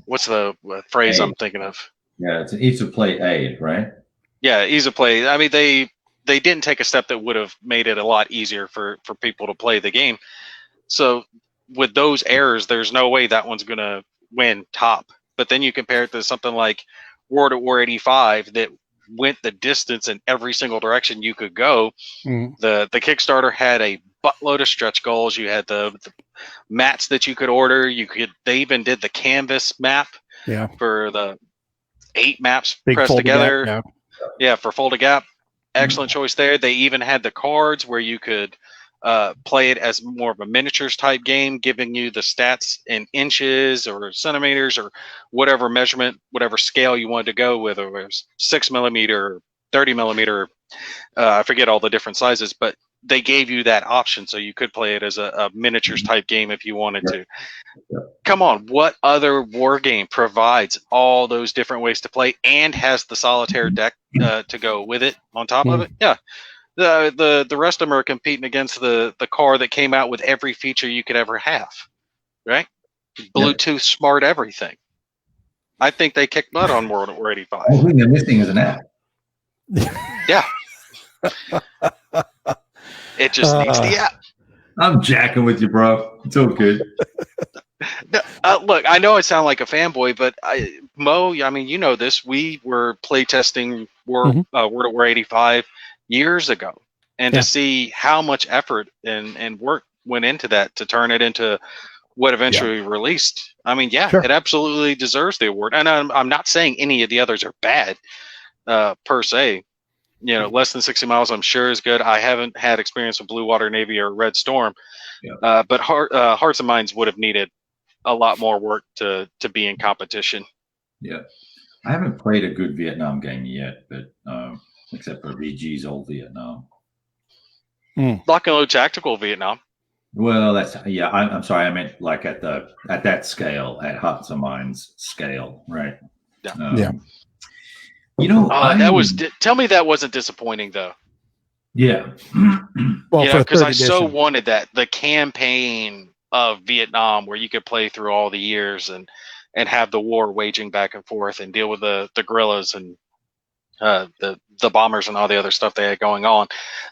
What's the phrase I'm thinking of? Yeah, it's an ease of play aid, right? Yeah, ease of play. I mean, they didn't take a step that would have made it a lot easier for people to play the game. So with those errors, there's no way that one's going to win top. But then you compare it to something like World at War 85 that went the distance in every single direction you could go. The Kickstarter had a buttload of stretch goals. You had the mats that you could order. They even did the canvas map for the 8 maps Big pressed together. Gap, for Fold a Gap. Excellent choice there. They even had the cards where you could play it as more of a miniatures type game, giving you the stats in inches or centimeters or whatever measurement, whatever scale you wanted to go with, or it was 6mm, 30mm. I forget all the different sizes, but they gave you that option so you could play it as a miniatures type game if you wanted to. Come on, what other war game provides all those different ways to play and has the solitaire deck to go with it on top of it? Yeah. The rest of them are competing against the car that came out with every feature you could ever have, right? Bluetooth, smart everything. I think they kicked butt on World War 85. The only thing they're missing is an app. Yeah. It just needs the app. I'm jacking with you, bro. It's all good. Look, I know I sound like a fanboy, but Mo, I mean, you know this. We were playtesting World War 85 years ago, and to see how much effort and work went into that to turn it into what eventually released. I mean, it absolutely deserves the award. And I'm not saying any of the others are bad per se. You know, Less Than 60 Miles, I'm sure is good. I haven't had experience with Blue Water Navy or Red Storm, but Hearts and Minds would have needed a lot more work to be in competition. Yeah, I haven't played a good Vietnam game yet, but except for VG's old Vietnam. Lock and Load Tactical Vietnam. Well, that's I'm sorry, I meant like at that scale, at Hearts and Minds scale, right? Yeah. You know, tell me that wasn't disappointing though. Yeah. Well, because I so wanted that, the campaign of Vietnam where you could play through all the years and have the war waging back and forth and deal with the guerrillas and the bombers and all the other stuff they had going on,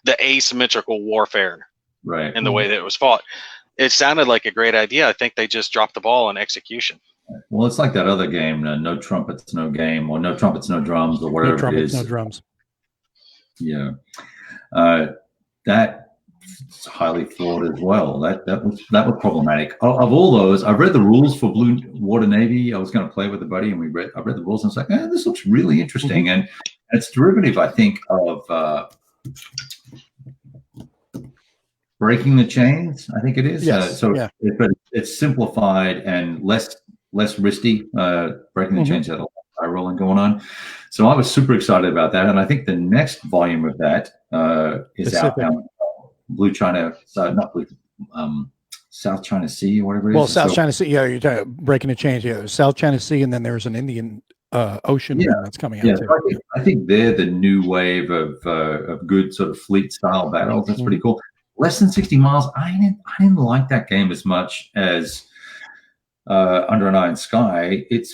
the asymmetrical warfare, right, in the way that it was fought. It sounded like a great idea. I think they just dropped the ball in execution. Well, it's like that other game, No Trumpets, No Game, or No Trumpets, No Drums, or whatever No trumpets, it is. No drums. Yeah. That's highly flawed as well. That was problematic. Of all those, I've read the rules for Blue Water Navy. I was going to play with a buddy, and I read the rules, and I was like, this looks really interesting. And it's derivative, I think, of Breaking the Chains. I think it is. Yes. But it's simplified and less risky. Breaking the Chains had a lot of high rolling going on. So I was super excited about that. And I think the next volume of that is out now. Blue China, not Blue, South China Sea or whatever it is. Well, South China Sea, you're talking Breaking the Chains. Yeah, there's South China Sea, and then there's an Indian Ocean that's coming out too. I think they're the new wave of good sort of fleet style battles. That's pretty cool. Less Than 60 Miles, I didn't like that game as much as Under an Iron Sky. It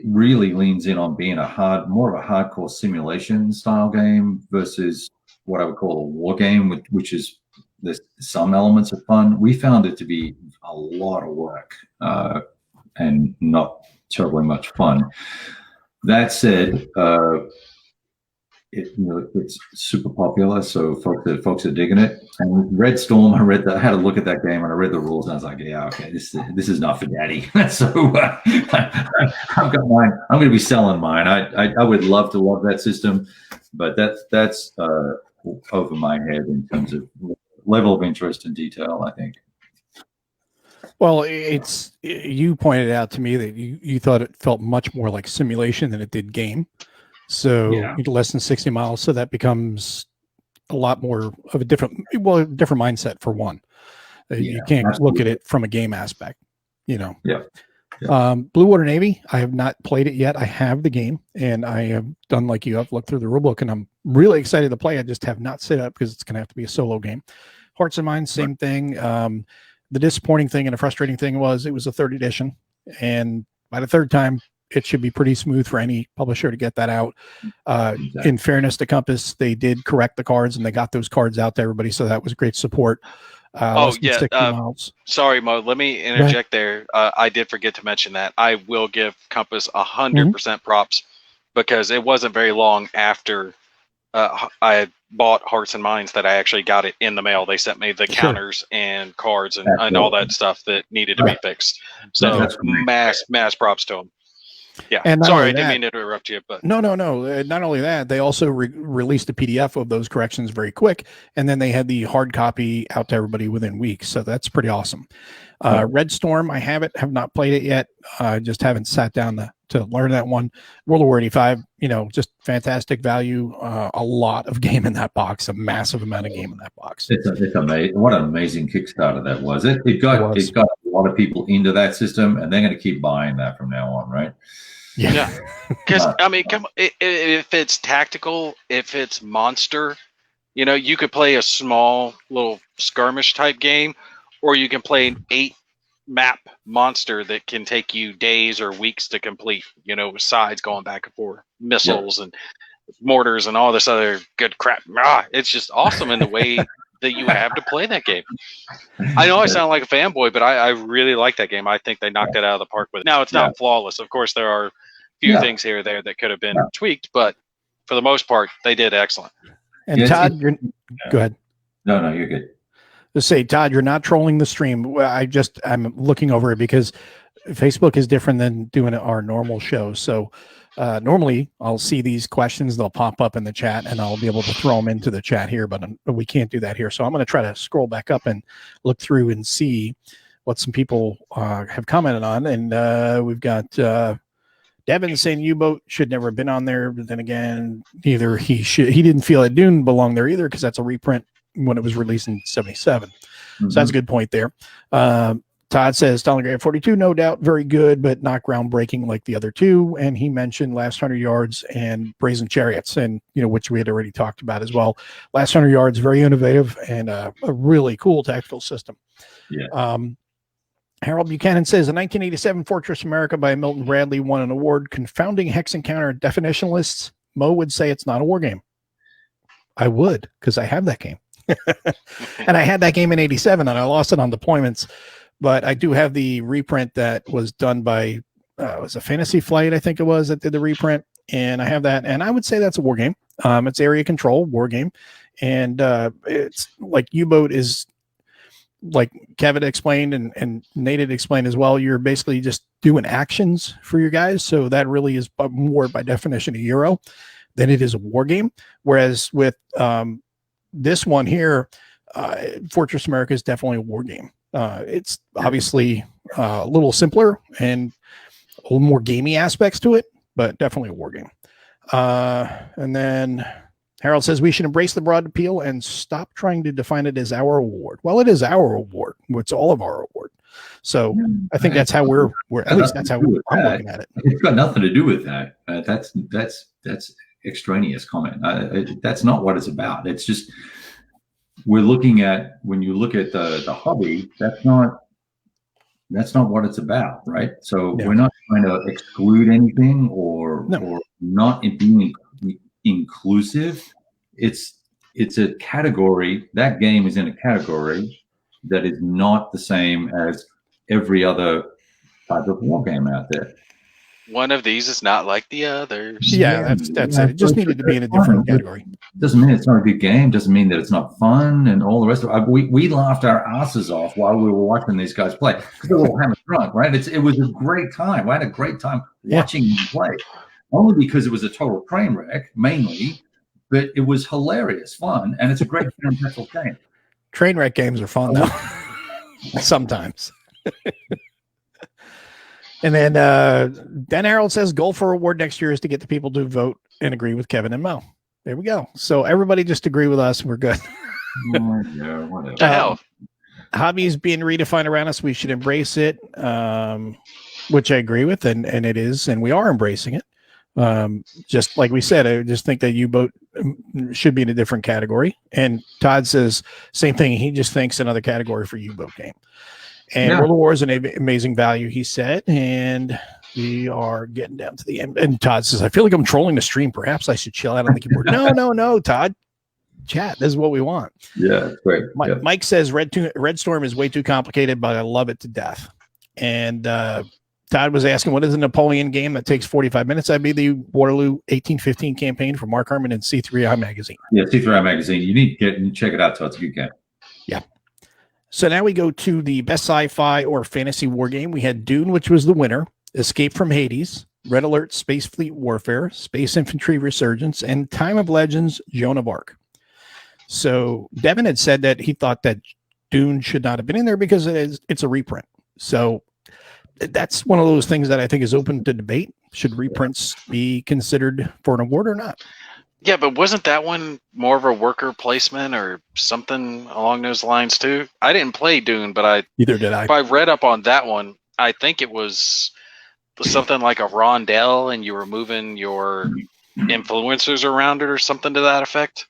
really leans in on being more of a hardcore simulation style game versus what I would call a war game, which is there's some elements of fun. We found it to be a lot of work and not terribly much fun. That said, it's super popular, so folks are digging it. And Red Storm, I had a look at that game and I read the rules and I was like, yeah, okay, this is not for daddy. So I've got mine. I'm going to be selling mine. I would love to love that system, but that's over my head in terms of level of interest and detail, I think. Well, you pointed out to me that you thought it felt much more like simulation than it did game. So Less Than 60 Miles. So that becomes a lot more of a different mindset for one. You can't look at it from a game aspect, Yeah. Blue Water Navy, I have not played it yet. I have the game, and I have done like you. I've looked through the rulebook, and I'm really excited to play. I just have not set up because it's going to have to be a solo game. Hearts and Minds, same thing. The disappointing thing and the frustrating thing was it was a third edition, and by the third time, it should be pretty smooth for any publisher to get that out. Exactly. In fairness to Compass, they did correct the cards, and they got those cards out to everybody, so that was great support. Sorry, Mo. Let me interject there. I did forget to mention that. I will give Compass 100% props because it wasn't very long after I had bought Hearts and Minds that I actually got it in the mail. They sent me the counters and cards and all that stuff that needed to be fixed. So mass props to them. Yeah. And not Sorry, only I didn't that- mean to interrupt you, but No. Not only that, they also released a PDF of those corrections very quick, and then they had the hard copy out to everybody within weeks. So that's pretty awesome. Red Storm, I have not played it yet. Just haven't sat down to learn that one. World of War 85, just fantastic value. A lot of game in that box, a massive amount of game in that box. It's amazing. What an amazing Kickstarter that was. It got a lot of people into that system, and they're going to keep buying that from now on, right? yeah. Because I mean, come if it's tactical, if it's monster, you could play a small little skirmish type game, or you can play an 8-map monster that can take you days or weeks to complete. With sides going back and forth, missiles and mortars and all this other good crap. It's just awesome in the way that you have to play that game. I know I sound like a fanboy, but I really like that game. I think they knocked it out of the park with it. Now, it's not flawless. Of course, there are a few things here or there that could have been tweaked, but for the most part, they did excellent. And Todd, go ahead. No, you're good. Just say, Todd, you're not trolling the stream. Well, I'm looking over it because Facebook is different than doing our normal show. So normally I'll see these questions, they'll pop up in the chat and I'll be able to throw them into the chat here, but we can't do that here. So I'm going to try to scroll back up and look through and see what some people have commented on. And we've got Devin saying U-Boat should never have been on there, but then again, he didn't feel that Dune belonged there either because that's a reprint when it was released in 77. So that's a good point there. Todd says Stalingrad 42, no doubt very good, but not groundbreaking like the other two. And he mentioned Last 100 Yards and Brazen Chariots, and which we had already talked about as well. Last 100 Yards, very innovative and a really cool tactical system. Yeah. Harold Buchanan says the 1987 Fortress America by Milton Bradley won an award. Confounding hex encounter definitionalists. Mo would say it's not a war game. I would, because I have that game. And I had that game in 87 and I lost it on deployments. But I do have the reprint that was done by, it was a Fantasy Flight, I think it was, that did the reprint. And I have that. And I would say that's a war game. It's area control, war game. And it's like U-Boat is, like Kevin explained and Nate had explained as well, you're basically just doing actions for your guys. So that really is more by definition a Euro than it is a war game. Whereas with this one here, Fortress America is definitely a war game. It's obviously a little simpler and a little more gamey aspects to it, but definitely a war game. And then Harold says we should embrace the broad appeal and stop trying to define it as our award. Well, it is our award. It's all of our award. So I think that's how we're at least that's how I'm looking at it. It's got nothing to do with that. That's extraneous comment. That's not what it's about. It's just we're looking at, when you look at the hobby, that's not what it's about, right? So we're not trying to exclude anything or not being inclusive. It's a category. That game is in a category that is not the same as every other type of war game out there. One of these is not like the others. Yeah, that's it. It just needed to be in a different category. Doesn't mean it's not a good game. Doesn't mean that it's not fun and all the rest of it. We laughed our asses off while we were watching these guys play because they were all hammered drunk, right? It was a great time. I had a great time watching them play, only because it was a total train wreck, mainly, but it was hilarious fun, and it's a great tactical game. Train wreck games are fun though, sometimes. And then Dan Harold says goal for award next year is to get the people to vote and agree with Kevin and Mo. There we go. So everybody just agree with us. We're good. Yeah, whatever. Hobby is being redefined around us. We should embrace it, which I agree with, and it is, and we are embracing it. Just like we said, I just think that U-Boat should be in a different category. And Todd says same thing. He just thinks another category for U-Boat game. And World of War is an amazing value, he said. And we are getting down to the end. And Todd says, I feel like I'm trolling the stream. Perhaps I should chill out on the keyboard. No, Todd. Chat. This is what we want. Yeah, great. Mike says Red Storm is way too complicated, but I love it to death. And Todd was asking, what is a Napoleon game that takes 45 minutes? That'd be the Waterloo 1815 campaign from Mark Harmon and C3I Magazine. Yeah, C3I Magazine. You need to check it out, Todd. It's a good game. Yeah. So now we go to the best sci-fi or fantasy war game. We had Dune, which was the winner. Escape from Hades, Red Alert Space Fleet Warfare, Space Infantry Resurgence, and Time of Legends Joan of Arc. So Devin had said that he thought that Dune should not have been in there because it's a reprint. So that's one of those things that I think is open to debate. Should reprints be considered for an award or not? Yeah, but wasn't that one more of a worker placement or something along those lines too? I didn't play Dune, but Either did I. if I read up on that one, I think it was something like a rondelle and you were moving your influencers around it or something to that effect.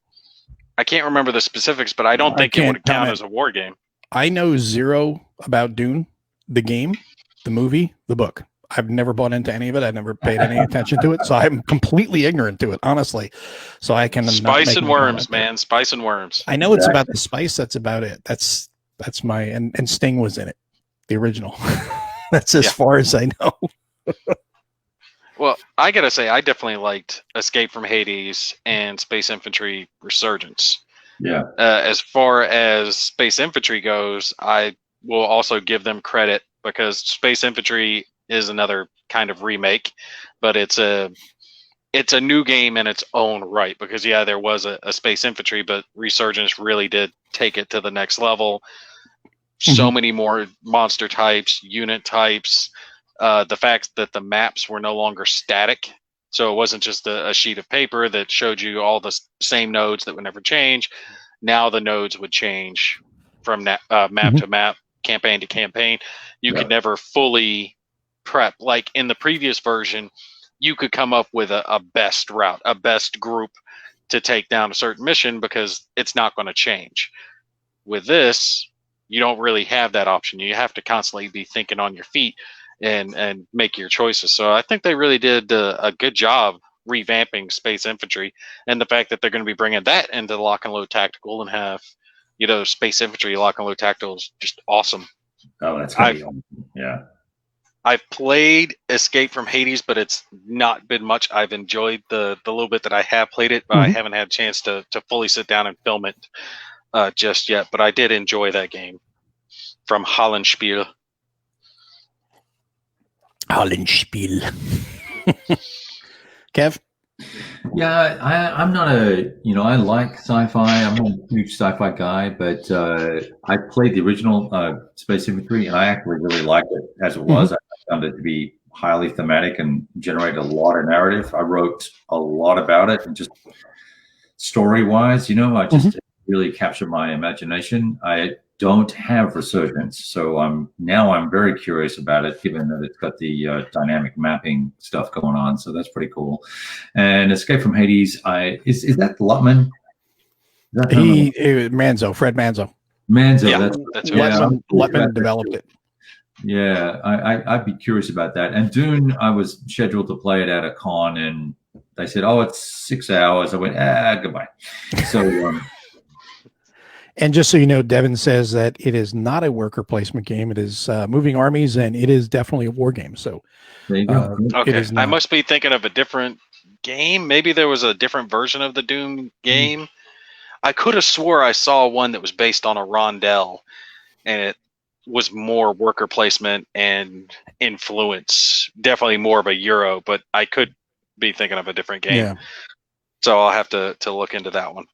I can't remember the specifics, but I don't think it would count as a war game. I know zero about Dune, the game, the movie, the book. I've never bought into any of it. I've never paid any attention to it. So I'm completely ignorant to it, honestly. So I can spice and worms, man. Spice and worms. I know it's about the spice. That's about it. That's my and Sting was in it, the original. That's as far as I know. Well, I gotta say, I definitely liked Escape from Hades and Space Infantry Resurgence. Yeah. As far as Space Infantry goes, I will also give them credit because Space Infantry is another kind of remake, but it's a new game in its own right because there was a Space Infantry, but Resurgence really did take it to the next level. So many more monster types, unit types. The fact that the maps were no longer static, so it wasn't just a sheet of paper that showed you all the same nodes that would never change. Now the nodes would change from map to map, campaign to campaign. You could never fully prep. Like in the previous version, you could come up with a best route, a best group to take down a certain mission because it's not going to change. With this, you don't really have that option. You have to constantly be thinking on your feet and make your choices. So I think they really did a good job revamping Space Infantry, and the fact that they're going to be bringing that into the Lock and Load Tactical and have Space Infantry Lock and Load Tactical is just awesome. Oh, that's gonna be awesome. Yeah. I've played Escape from Hades, but it's not been much. I've enjoyed the little bit that I have played it, but I haven't had a chance to fully sit down and film it just yet. But I did enjoy that game from Hollenspiel. Hollenspiel. Kev? Yeah, I'm not I like sci-fi. I'm not a huge sci-fi guy, but I played the original Space Infantry, and I actually really liked it as it was. I found it to be highly thematic and generate a lot of narrative. I wrote a lot about it, and just story-wise, I just really captured my imagination. I don't have Resurgence, so I'm very curious about it, given that it's got the dynamic mapping stuff going on. So that's pretty cool. And Escape from Hades, is that Lutman? Manzo, Fred Manzo. Manzo, yeah, that's Lutman developed it. Yeah, I'd be curious about that. And Dune, I was scheduled to play it at a con, and they said, "Oh, it's 6 hours." I went, goodbye. So. And just so you know, Devin says that it is not a worker placement game. It is moving armies, and it is definitely a war game. So there you go. Okay, I must be thinking of a different game. Maybe there was a different version of the Doom game. I could have swore I saw one that was based on a rondelle, and it was more worker placement and influence. Definitely more of a Euro, but I could be thinking of a different game. Yeah. So I'll have to look into that one.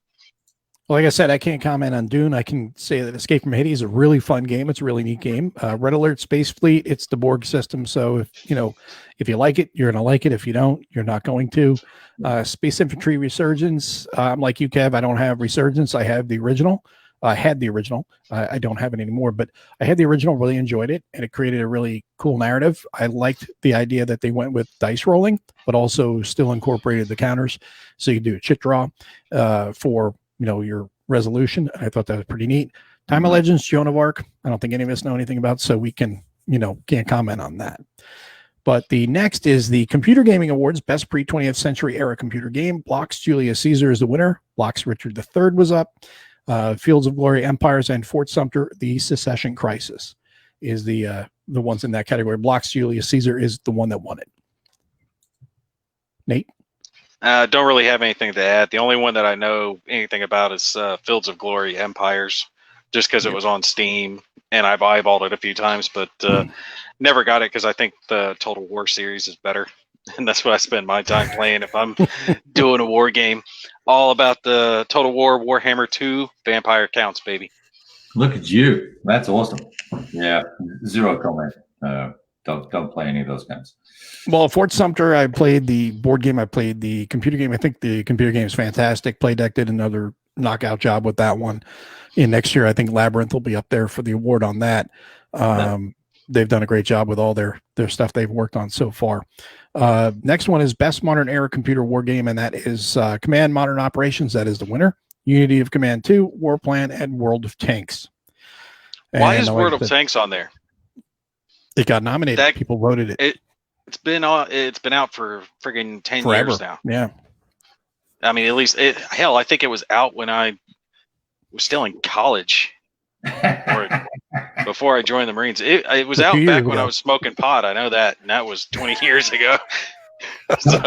Well, like I said, I can't comment on Dune. I can say that Escape from Hades is a really fun game. It's a really neat game. Red Alert Space Fleet, it's the Borg system. So if you like it, you're going to like it. If you don't, you're not going to. Space Infantry Resurgence. I'm like you, Kev. I don't have Resurgence. I have the original. I had the original. I don't have it anymore, but I had the original, really enjoyed it, and it created a really cool narrative. I liked the idea that they went with dice rolling, but also still incorporated the counters. So you do a chit draw for your resolution. I thought that was pretty neat. Time of Legends, Joan of Arc. I don't think any of us know anything about, so we can't comment on that. But the next is the Computer Gaming Awards, Best Pre-20th Century Era Computer Game. Blocks Julius Caesar is the winner. Blocks Richard III was up. Fields of Glory, Empires, and Fort Sumter, the Secession Crisis is the ones in that category. Blocks Julius Caesar is the one that won it. Nate? Don't really have anything to add. The only one that I know anything about is Fields of Glory, Empires, just because it was on Steam, and I've eyeballed it a few times, but never got it because I think the Total War series is better. and that's what I spend my time playing if I'm doing a war game. All about the Total War Warhammer 2 Vampire Counts, baby. Look at you. That's awesome. Yeah, zero comment. Don't play any of those games. Well, Fort Sumter, I played the board game. I played the computer game. I think the computer game is fantastic. Playdeck did another knockout job with that one. In next year, I think Labyrinth will be up there for the award on that. They've done a great job with all their stuff they've worked on so far. Next one is Best Modern Era Computer War Game, and that is Command Modern Operations. That is the winner. Unity of Command 2, War Plan, and World of Tanks. Why is World of Tanks on there? It got nominated. People voted it. It's been out for friggin' 10 Forever. years now. Yeah. I mean, at least I think it was out when I was still in college, or before I joined the Marines. It was out back when I was smoking pot. I know that, and that was 20 years ago. So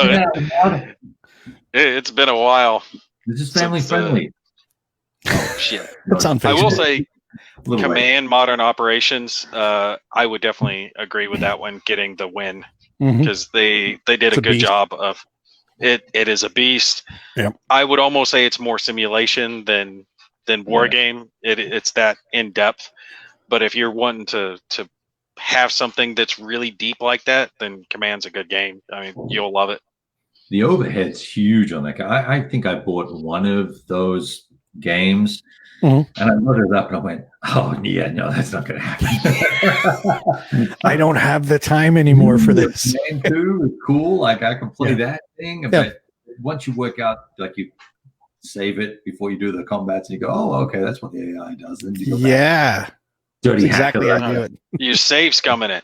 it's been a while. This is family friendly. Oh shit! It's on Facebook. I will say, late. Command Modern Operations. I would definitely agree with that one getting the win because they did a good job of it. It is a beast. Yep. I would almost say it's more simulation than war game. It's that in depth. But if you're wanting to have something that's really deep like that, then Command's a good game. I mean, you'll love it. The overhead's huge on that. I think I bought one of those games, and I loaded it up, and I went, "Oh yeah, no, that's not going to happen." I don't have the time anymore for this. Game 2 is cool. Like I can play that thing, but once you work out, like you save it before you do the combats, and you go, "Oh, okay, that's what the AI does." And you go back. Dirty exactly how I do it. You save scumming it.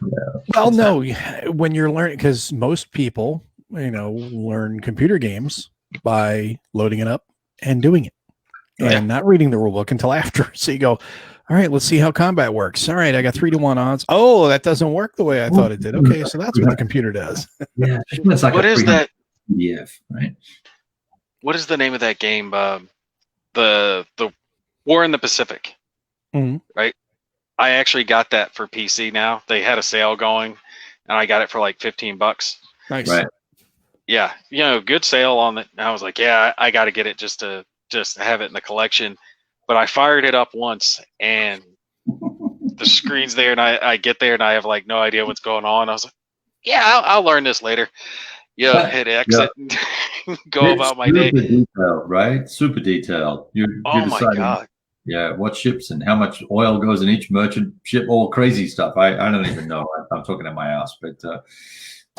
Yeah. Well, no, when you're learning, because most people, learn computer games by loading it up and doing it and not reading the rule book until after. So you go, all right, let's see how combat works. All right, I got 3-to-1 odds. Oh, that doesn't work the way I thought it did. Okay, so that's what the computer does. Yeah, it's like what is that? PDF, right? What is the name of that game? The War in the Pacific. Right. I actually got that for PC now. They had a sale going, and I got it for like $15. Nice. Right. Yeah, good sale on it. I was like, yeah, I got to get it just to have it in the collection. But I fired it up once, and the screen's there, and I get there, and I have like no idea what's going on. I was like, yeah, I'll learn this later. Hit exit, and go about my day. Super detailed, right? Super detailed. Oh my god. Yeah, what ships and how much oil goes in each merchant ship, all crazy stuff. I don't even know. I'm talking at my ass, but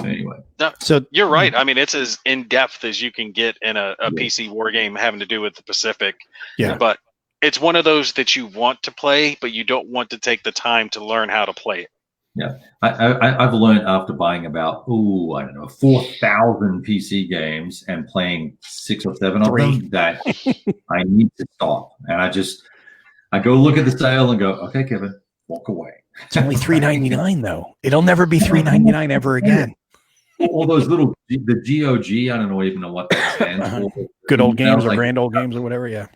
anyway. No, so you're right. I mean, it's as in depth as you can get in a PC war game having to do with the Pacific. Yeah. But it's one of those that you want to play, but you don't want to take the time to learn how to play it. Yeah, I've learned after buying about 4,000 PC games and playing 6 or 7 of them that I need to stop, and I go look at the sale and go, okay, Kevin, walk away. It's only $3.99 though. It'll never be $3.99 ever again. All those little the GOG, I don't even know what that stands for. Good old games or grand old games or whatever. Yeah.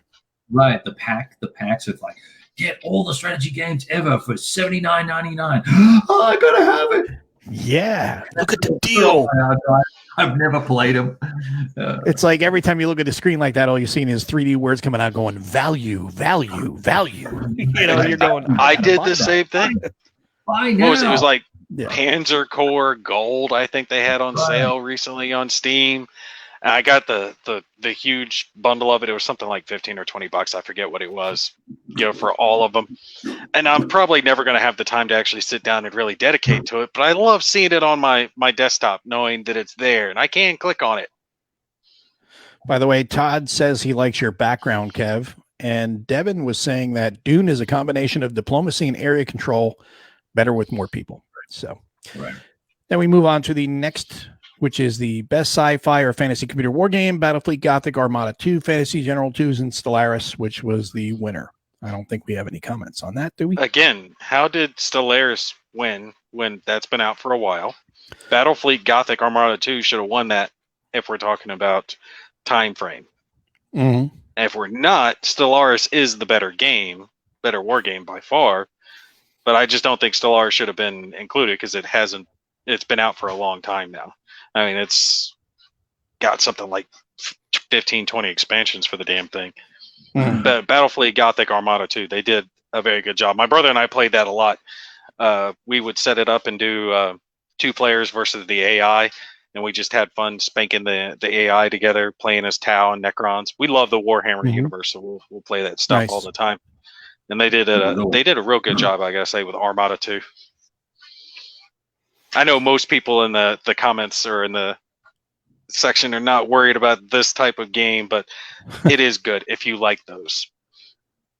Right. The packs of like, get all the strategy games ever for $79.99. Oh, I gotta have it. Yeah. Look at the deal. I've never played them. It's like every time you look at a screen like that, all you're seeing is 3D words coming out going value, value, value. You're going. I did the same thing. Buy now. What was it? It was like Panzer Corps Gold. I think they had on sale recently on Steam. And I got the huge bundle of it. It was something like $15 or $20. I forget what it was, for all of them. And I'm probably never going to have the time to actually sit down and really dedicate to it. But I love seeing it on my desktop, knowing that it's there and I can click on it. By the way, Todd says he likes your background, Kev. And Devin was saying that Dune is a combination of diplomacy and area control, better with more people. So then we move on to the next, which is the best sci-fi or fantasy computer war game, Battlefleet Gothic, Armada 2, Fantasy General 2s, and Stellaris, which was the winner. I don't think we have any comments on that, do we? Again, how did Stellaris win when that's been out for a while? Battlefleet Gothic Armada 2 should have won that if we're talking about time frame. Mm-hmm. And if we're not, Stellaris is the better war game by far. But I just don't think Stellaris should have been included because it hasn't it's been out for a long time now. I mean, it's got something like 15, 20 expansions for the damn thing. But Battlefleet Gothic Armada 2, they did a very good job. My brother and I played that a lot. We would set it up and do 2 players versus the AI, and we just had fun spanking the AI together, playing as Tau and Necrons. We love the Warhammer universe, so we'll play that stuff all the time. And they did a real good job, I gotta say, with Armada 2. I know most people in the comments or in the section are not worried about this type of game, but it is good if you like those.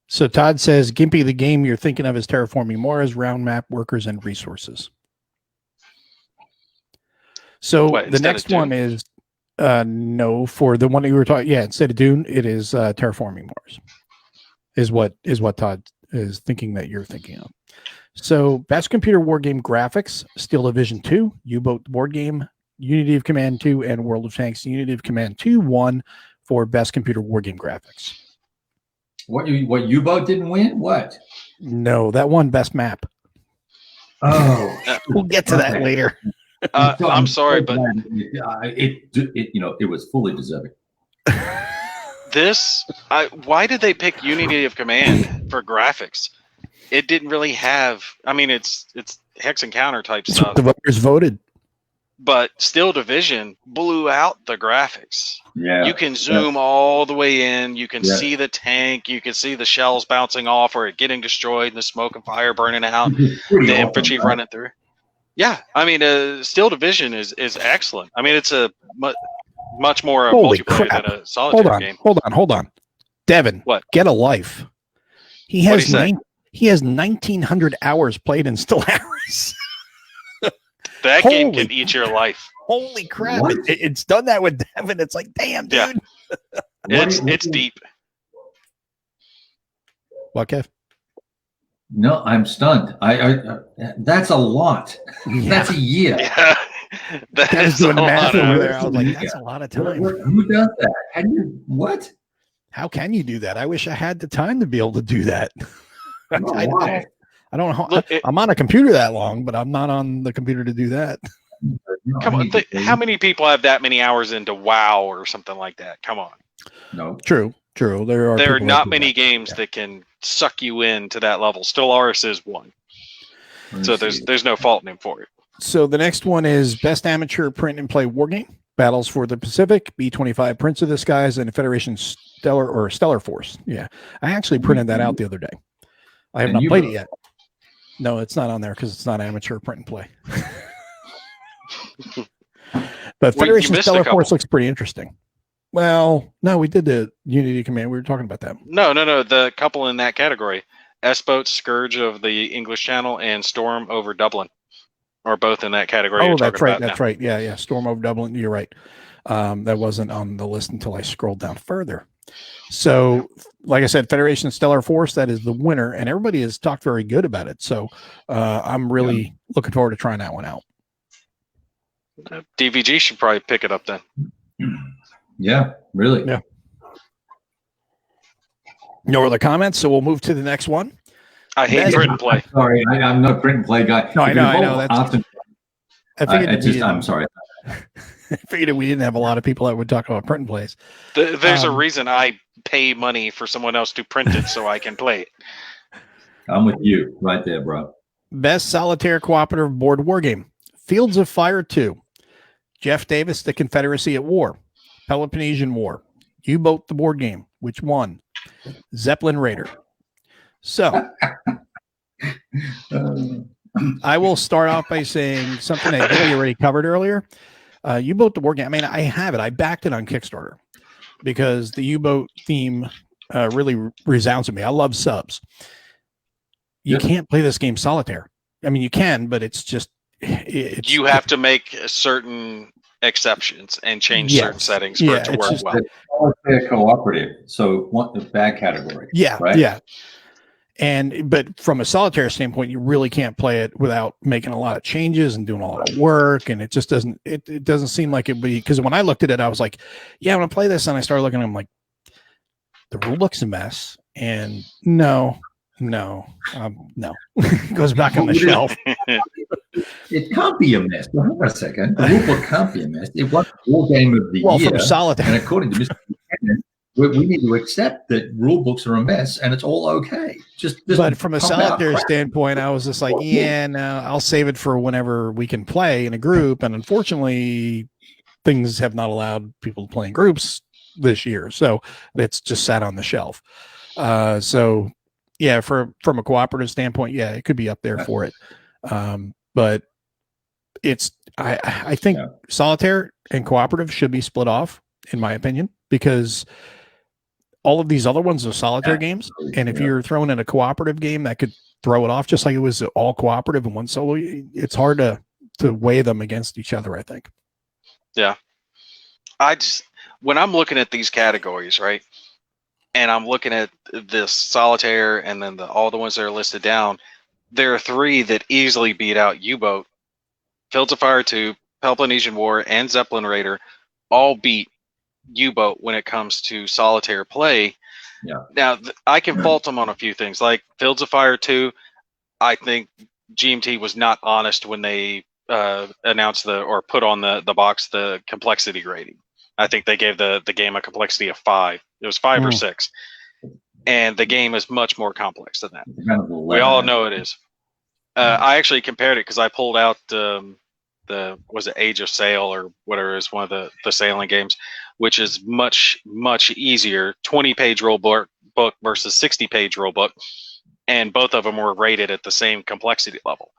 So Todd says, Gimpy, the game you're thinking of is Terraforming Mars, round map, workers, and resources. So the next one is no, for the one that you were talking. Yeah, instead of Dune, it is Terraforming Mars. Is what Todd is thinking that you're thinking of. So best computer war game graphics: Steel Division 2, U-Boat board game, Unity of Command 2, and World of Tanks. Unity of Command 2 won for best computer war game graphics. What U-Boat didn't win? What? No, that won best map. Oh, we'll get to that later. I'm sorry, but it was fully deserving. Why did they pick Unity of Command for graphics? It didn't really have. I mean, it's hex and counter type stuff. The voters voted. But Steel Division blew out the graphics. Yeah, you can zoom all the way in. You can see the tank. You can see the shells bouncing off or it getting destroyed and the smoke and fire burning out. The infantry running through. Yeah, I mean, Steel Division is excellent. I mean, it's a much more multiplayer than a solitaire game. Hold on. Devin, what? Get a life. He has 1,900 hours played in Stellaris. That game can eat your life. Holy crap. It's done that with Devin. It's like, damn, dude. Yeah. It's deep. What, Kev? No, I'm stunned. That's a lot. Yeah. That's a year. Yeah. That's doing the math over there. I was like, that's a lot of time. Who does that? What? How can you do that? I wish I had the time to be able to do that. Why? I don't know. I'm on a computer that long, but I'm not on the computer to do that. Come on. How many people have that many hours into WoW or something like that? Come on. No. True. There are not many games that can suck you into that level. Stellaris is one. So there's no faulting him for it. So the next one is Best Amateur Print and Play Wargame. Battles for the Pacific, B-25 Prince of the Skies, and Federation Stellar Force. Yeah. I actually printed that out the other day. I have not played it yet. No, it's not on there because it's not amateur print and play. But Federation Stellar Force looks pretty interesting. Well, no, we did the Unity Command. We were talking about that. No. The couple in that category, S-Boat, Scourge of the English Channel, and Storm over Dublin, are both in that category. Oh, that's right. That's right. Yeah. Storm over Dublin. You're right. That wasn't on the list until I scrolled down further. So, like I said, Federation Stellar Force, that is the winner, and everybody has talked very good about it. So, I'm really looking forward to trying that one out. DVG should probably pick it up then. Yeah, really. Yeah. No other comments, so we'll move to the next one. I hate print and play. Sorry, I'm not a print and play guy. No, I know. I'm sorry. I figured we didn't have a lot of people that would talk about print and plays. There's a reason I pay money for someone else to print it so I can play it. I'm with you right there, bro. Best Solitaire Cooperative Board War Game. Fields of Fire 2. Jeff Davis, The Confederacy at War. Peloponnesian War. U-Boat, the board game, which won. Zeppelin Raider. So, I will start off by saying something that Billy already covered earlier. U-Boat, the board game. I mean, I have it. I backed it on Kickstarter because the U-Boat theme really resounds to me. I love subs. You can't play this game solitaire. I mean, you can, but it's just... you have to make certain exceptions and change certain settings for it to work well. Solitaire cooperative, so the bad category. Yeah, right? Yeah. But from a solitaire standpoint, you really can't play it without making a lot of changes and doing a lot of work. And it just doesn't, it doesn't seem like it'd be, because when I looked at it, I was like, yeah, I'm going to play this. And I started looking, I'm like, the rule book's a mess. And no, No, no. It goes back on the shelf. It can't be a mess. Well, hang on a second. The rulebook can't be a mess. It was War Game of the Year. From Solitaire. And according to Mr. Buchanan, we need to accept that rulebooks are a mess and it's all okay. But from a Solitaire standpoint, I was just like, yeah, no, I'll save it for whenever we can play in a group. And unfortunately, things have not allowed people to play in groups this year. So it's just sat on the shelf. So yeah, from a cooperative standpoint, yeah, it could be up there for it. But it's, I think Solitaire and cooperative should be split off, in my opinion, because all of these other ones are Solitaire games. And if you're throwing in a cooperative game, that could throw it off, just like it was all cooperative and one solo. It's hard to weigh them against each other, I think. Yeah. When I'm looking at these categories, right, and I'm looking at this Solitaire and then all the ones that are listed down, there are three that easily beat out U-Boat, Fields of Fire 2, Peloponnesian War, and Zeppelin Raider all beat U-Boat when it comes to Solitaire play. Yeah. Now, I can fault them on a few things. Like Fields of Fire 2, I think GMT was not honest when they announced or put on the box the complexity rating. I think they gave the game a complexity of 5. It was 5 or 6. And the game is much more complex than that. We all know it is. I actually compared it because I pulled out was it Age of Sail or whatever is one of the sailing games, which is much easier. 20-page rule book versus 60-page rule book, and both of them were rated at the same complexity level.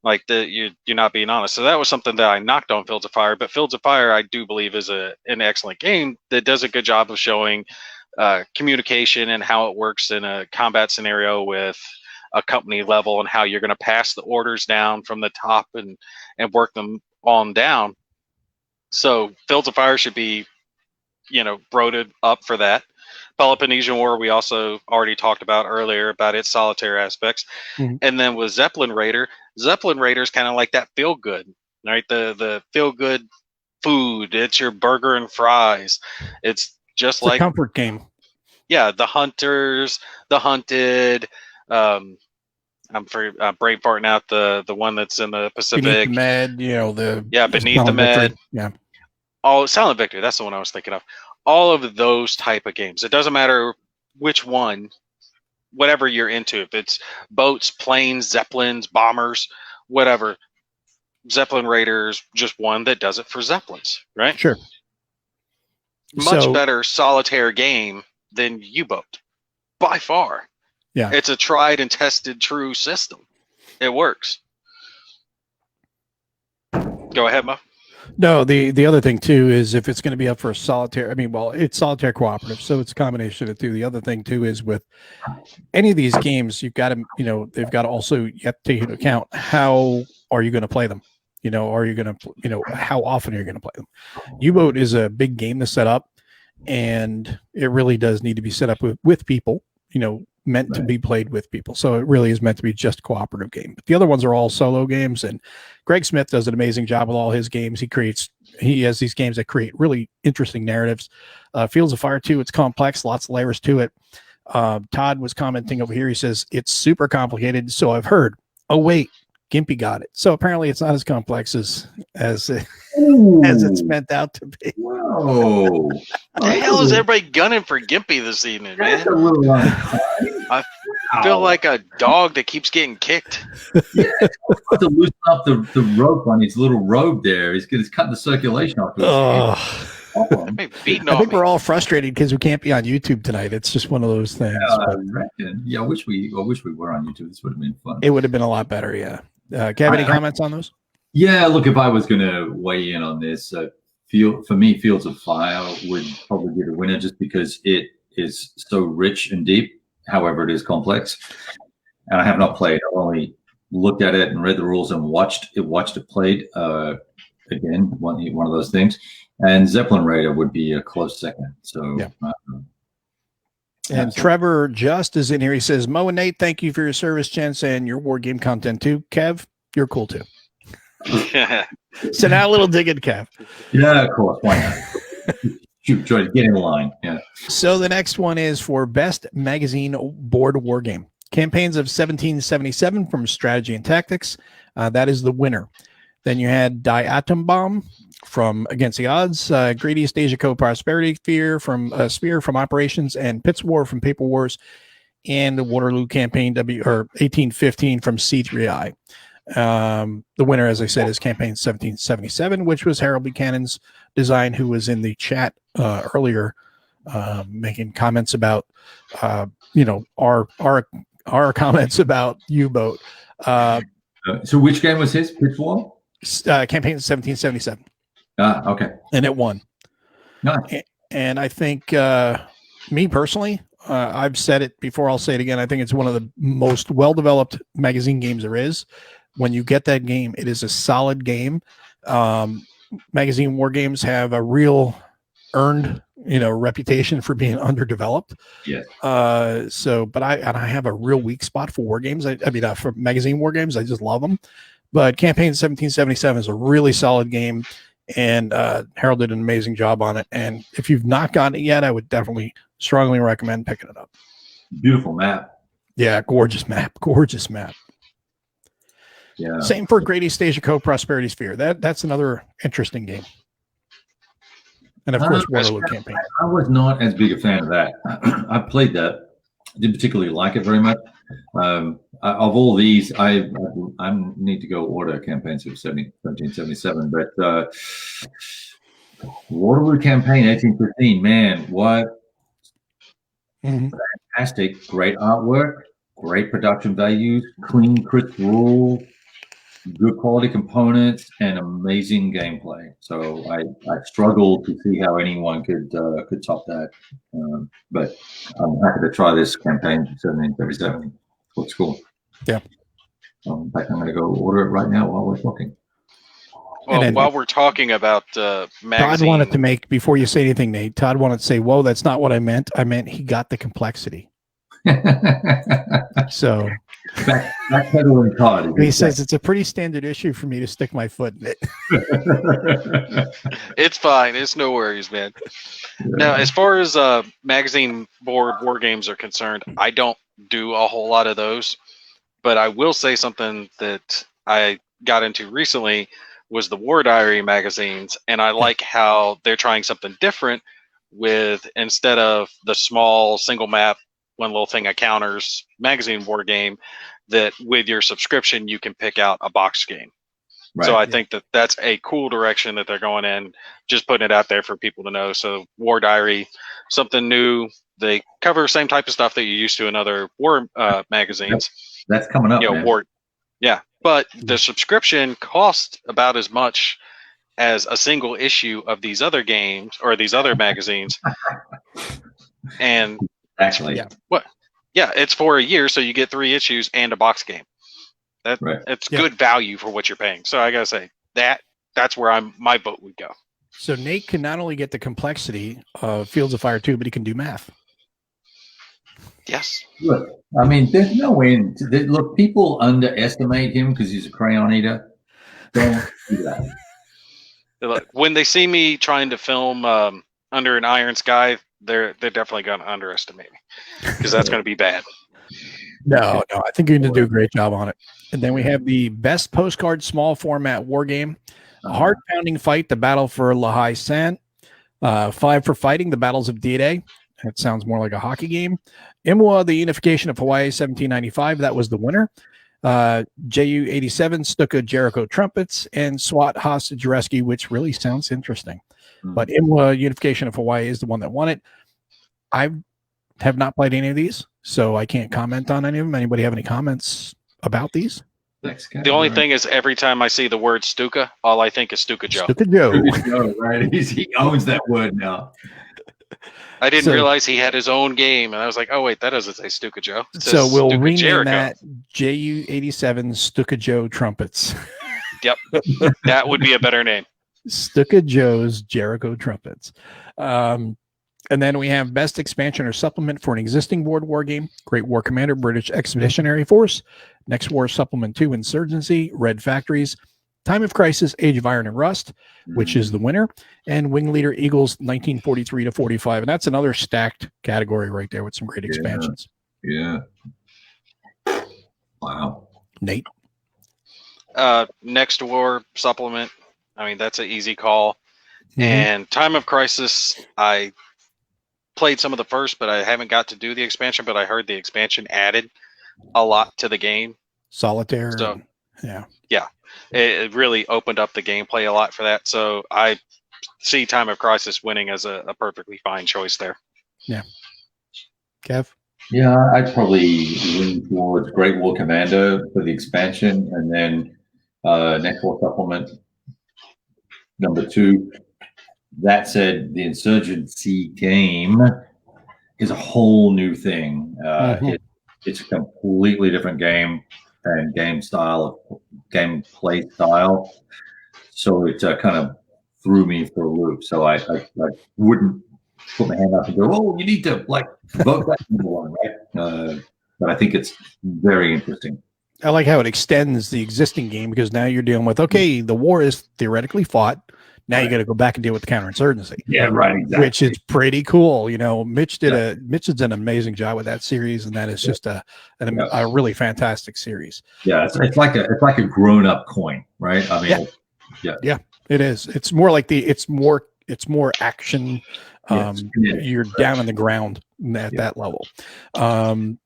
Like you're not being honest. So that was something that I knocked on Fields of Fire. But Fields of Fire, I do believe, is an excellent game that does a good job of showing communication and how it works in a combat scenario with a company level and how you're going to pass the orders down from the top and work them on down. So Fields of Fire should be, voted up for that. Peloponnesian War, we also already talked about earlier about its solitaire aspects. Mm-hmm. And then with Zeppelin Raider is kind of like that feel good, right? The feel good food. It's your burger and fries. It's just like a comfort game. Yeah, the Hunters, the Hunted. I'm brain farting out the one that's in the Pacific. Beneath the Med, Beneath the Med. Victory. Yeah. Oh, Silent Victory. That's the one I was thinking of. All of those type of games. It doesn't matter which one, whatever you're into. If it's boats, planes, zeppelins, bombers, whatever. Zeppelin Raider's just one that does it for zeppelins, right? Sure. Much better solitaire game than U-Boat, by far. Yeah. It's a tried and tested true system. It works. Go ahead, Mo. No, the other thing too is if it's going to be up for a solitaire, it's solitaire cooperative, so it's a combination of the two. The other thing too is with any of these games, you've got to, they've got to also, you have to take into account how are you going to play them? Are you going to, how often are you going to play them? U-Boat is a big game to set up, and it really does need to be set up with people, meant to be played with people. So it really is meant to be just a cooperative game. But the other ones are all solo games, and Greg Smith does an amazing job with all his games. He has these games that create really interesting narratives. Fields of Fire 2, it's complex, lots of layers to it. Todd was commenting over here. He says, it's super complicated. So I've heard, oh wait, Gimpy got it. So apparently it's not as complex as it's meant out to be. Whoa. What the hell is everybody gunning for Gimpy this evening, man? I feel like a dog that keeps getting kicked. Yeah, he's to loosen up the rope on his little robe there. He's cutting the circulation off. I think we're all frustrated because we can't be on YouTube tonight. It's just one of those things. I wish we were on YouTube. This would have been fun. It would have been a lot better, yeah. Kev, any comments on those? Yeah, look, if I was going to weigh in on this, for me, Fields of Fire would probably be the winner just because it is so rich and deep. However, it is complex, and I have not played. I've only looked at it and read the rules and watched it played. Again, one of those things. And Zeppelin Raider would be a close second. So, yeah. And Trevor Just is in here. He says, Mo and Nate, thank you for your service, gents, and your war game content too. Kev, you're cool too. So now a little dig at Kev. Yeah, of course. Why not? Shoot, Joy, get in line. Yeah. So the next one is for best magazine board war game. Campaigns of 1777 from Strategy and Tactics. That is the winner. Then you had Die Atom Bomb from Against the Odds, Greediest Asia Co. Prosperity Sphere from Operations, and Pitts War from Paper Wars, and the Waterloo Campaign 1815 from C3I. The winner, as I said, is Campaign 1777, which was Harold Buchanan's design, who was in the chat earlier, making comments about our comments about U-boat. So which game was his? Pitts War? Campaign 1777. Okay. And it won. Nice. And I think, me personally, I've said it before, I'll say it again. I think it's one of the most well-developed magazine games there is. When you get that game, it is a solid game. Magazine war games have a real earned, reputation for being underdeveloped. Yeah. But I have a real weak spot for war games. For magazine war games, I just love them. But Campaign 1777 is a really solid game, and Harold did an amazing job on it. And if you've not gotten it yet, I would definitely strongly recommend picking it up. Beautiful map. Yeah, gorgeous map. Gorgeous map. Yeah. Same for Great East Asia Co. Prosperity Sphere. That's another interesting game. And of course, Waterloo Campaign. I was not as big a fan of that. I played that. Didn't particularly like it very much. Of all these, I need to go order Campaigns of 1777. But Waterloo Campaign 1815, man, what fantastic! Great artwork, great production values, clean, crisp rules, good quality components, and amazing gameplay. So I struggled to see how anyone could top that. But I'm happy to try this Campaign 1737. Looks cool. Yeah. In fact, I'm going to go order it right now while we're talking. Well, while we're talking about magazine, Todd wanted to make, before you say anything, Nate, Todd wanted to say, whoa, that's not what I meant. I meant he got the complexity. So backpedaling Todd. He says it's a pretty standard issue for me to stick my foot in it. It's fine. It's no worries, man. Yeah. Now, as far as magazine board war games are concerned, I don't do a whole lot of those, but I will say something that I got into recently was the War Diary magazines, and I like how they're trying something different with, instead of the small single map, one little thing encounters magazine war game, that with your subscription you can pick out a box game. Right. So I think that that's a cool direction that they're going in, just putting it out there for people to know. So War Diary, something new. They cover the same type of stuff that you're used to in other war magazines. That's coming up. War. Yeah, but the subscription costs about as much as a single issue of these other games or these other magazines. And actually, it's for a year, so you get 3 issues and a box game. It's good value for what you're paying. So I gotta say that's where my vote would go. So Nate can not only get the complexity of Fields of Fire 2, but he can do math. Yes. Look, I mean, there's no end. Look, people underestimate him because he's a crayon eater. Don't do that. Look, when they see me trying to film under an iron sky, they're definitely going to underestimate me, because that's going to be bad. No, I think you're going to do a great job on it. And then we have the best postcard small format war game, a hard pounding fight, the battle for Lehigh Sant, 5 for fighting, the battles of D-Day. That sounds more like a hockey game. Imwa, the unification of Hawaii, 1795. That was the winner. JU 87, Stuka Jericho trumpets, and SWAT hostage rescue, which really sounds interesting. But Imwa, unification of Hawaii, is the one that won it. I have not played any of these, so I can't comment on any of them. Anybody have any comments about these? The only thing is, every time I see the word Stuka, all I think is Stuka Joe. Stuka Joe. Right? He owns that word now. I didn't realize he had his own game, and I was like, "Oh wait, that doesn't say Stuka Joe." So we'll Stuka rename Jericho. that JU87 Stuka Joe trumpets. Yep, that would be a better name. Stuka Joe's Jericho trumpets. And then we have best expansion or supplement for an existing board war game. Great War Commander, British Expeditionary Force. Next War Supplement 2, Insurgency, Red Factories. Time of Crisis, Age of Iron and Rust, which is the winner. And Wing Leader Eagles, 1943 to 45. And that's another stacked category right there with some great expansions. Yeah. Wow. Nate? Next War supplement. I mean, that's an easy call. Mhm. And Time of Crisis, I played some of the first, but I haven't got to do the expansion. But I heard the expansion added a lot to the game. Solitaire. So yeah, it really opened up the gameplay a lot for that. So I see Time of Crisis winning as a perfectly fine choice there. Yeah. Kev? Yeah, I'd probably lean towards Great War Commander for the expansion, and then Next War Supplement number 2. That said, the Insurgency game is a whole new thing. It's a completely different game and gameplay style. So it kind of threw me for a loop. So I wouldn't put my hand up and go, "Oh, you need to vote that number one," right? But I think it's very interesting. I like how it extends the existing game, because now you're dealing with, okay, the war is theoretically fought. Now you got to go back and deal with the counterinsurgency. Yeah, right. Exactly. Which is pretty cool. Mitch Mitch did an amazing job with that series, and that is just a really fantastic series. Yeah, it's like a grown up coin, right? I mean, yeah, it is. It's more like it's more action. You're down on the ground at that level. I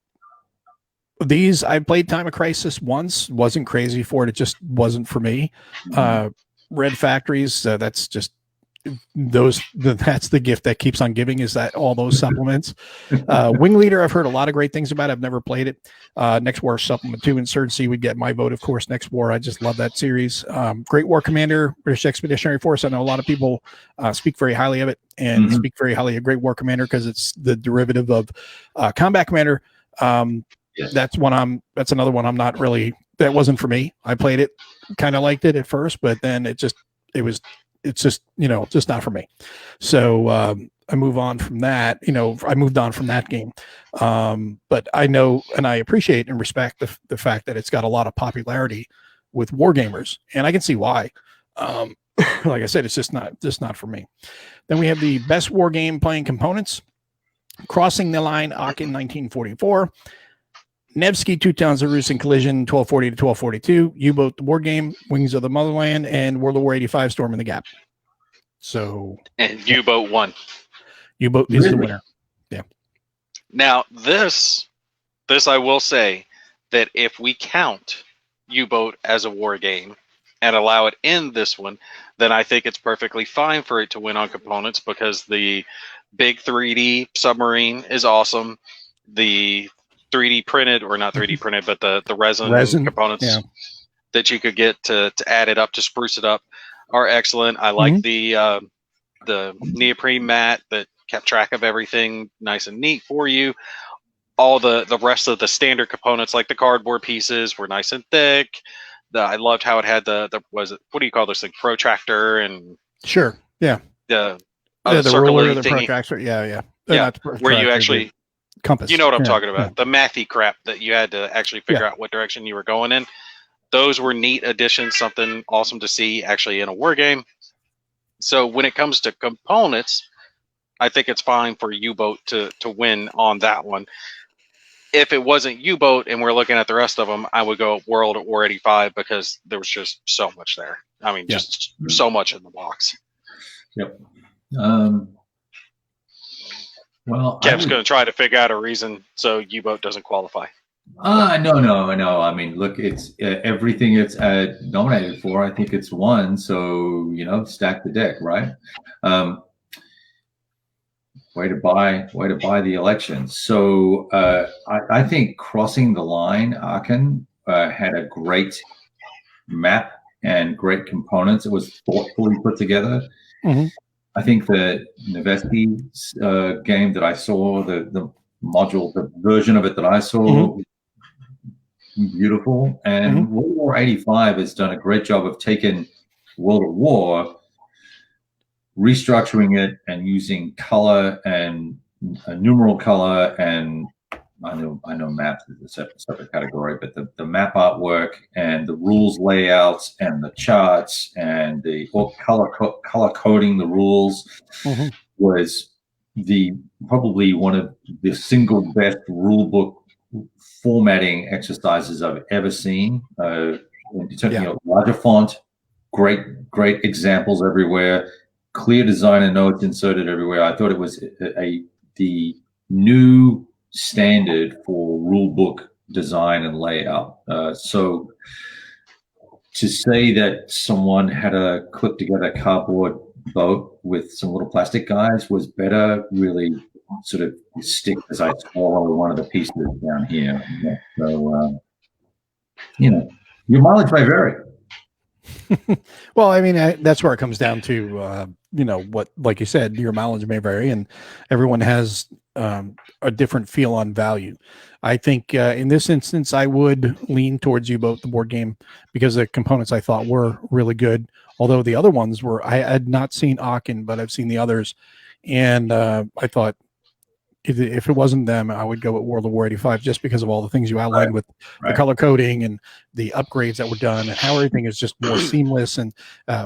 played Time of Crisis once, wasn't crazy for it. It just wasn't for me. Red Factories, that's just that's the gift that keeps on giving, is that all those supplements. Wing Leader, I've heard a lot of great things about. I've never played it. Next War Supplement 2, Insurgency would get my vote, of course. Next War, I just love that series. Great War Commander, British Expeditionary Force. I know a lot of people speak very highly of it, and speak very highly of Great War Commander because it's the derivative of Combat Commander. That's another one I'm not really, that wasn't for me. I played it, kind of liked it at first, but then it's just not for me. So I move on from that. I moved on from that game. But I know, and I appreciate and respect the fact that it's got a lot of popularity with war gamers, and I can see why. Like I said, it's just not for me. Then we have the best war game playing components: Crossing the Line, Aachen 1944. Nevsky, Two Towns of Rus and Collision, 1240 to 1242, U-Boat, the War Game, Wings of the Motherland, and World of War 85, Storm in the Gap. So, and U-Boat won. U-Boat is the winner. Yeah. Now, this I will say that if we count U-Boat as a war game and allow it in this one, then I think it's perfectly fine for it to win on components, because the big 3D submarine is awesome. The 3D printed, or not 3D printed, but the resin components that you could get to add it up, to spruce it up, are excellent. I like the neoprene mat that kept track of everything nice and neat for you. All the rest of the standard components, like the cardboard pieces, were nice and thick. I loved how it had what do you call this thing? Protractor and the circular ruler, the thingy. Protractor, yeah. Where you actually compass. You know what I'm talking about. The mathy crap that you had to actually figure out what direction you were going in. Those were neat additions, something awesome to see actually in a war game. So when it comes to components, I think it's fine for U-Boat to win on that one. If it wasn't U-Boat and we're looking at the rest of them, I would go World at War 85, because there was just so much there. I mean, just so much in the box. Yep. Well, Kev's going to try to figure out a reason so U-Boat doesn't qualify. No. I mean, look, it's everything it's nominated for. I think it's won. So stack the deck, right? Way to buy the election. So I think Crossing the Line, Aachen, had a great map and great components. It was thoughtfully put together. I think the Nevsky game that I saw, the module, the version of it that I saw, beautiful. And World War 85 has done a great job of taking World at War, restructuring it, and using color and numeral color, and I know maps is a separate category, but the map artwork and the rules layouts and the charts and the color coding the rules was probably one of the single best rule book formatting exercises I've ever seen. In terms Yeah. of larger font, great examples everywhere, clear design and notes inserted everywhere. I thought it was the new standard for rule book design and layout. So to say that someone had a clip together cardboard boat with some little plastic guys was better really sort of stick as I swallow one of the pieces down here. So, your mileage may vary. Well, I mean, that's where it comes down to, what, like you said, your mileage may vary and everyone has a different feel on value. I think in this instance, I would lean towards U-Boat, the board game, because the components I thought were really good. Although the other ones were, I had not seen Aachen, but I've seen the others. And I thought if it wasn't them, I would go with World of War 85 just because of all the things you outlined with the color coding and the upgrades that were done and how everything is just more seamless and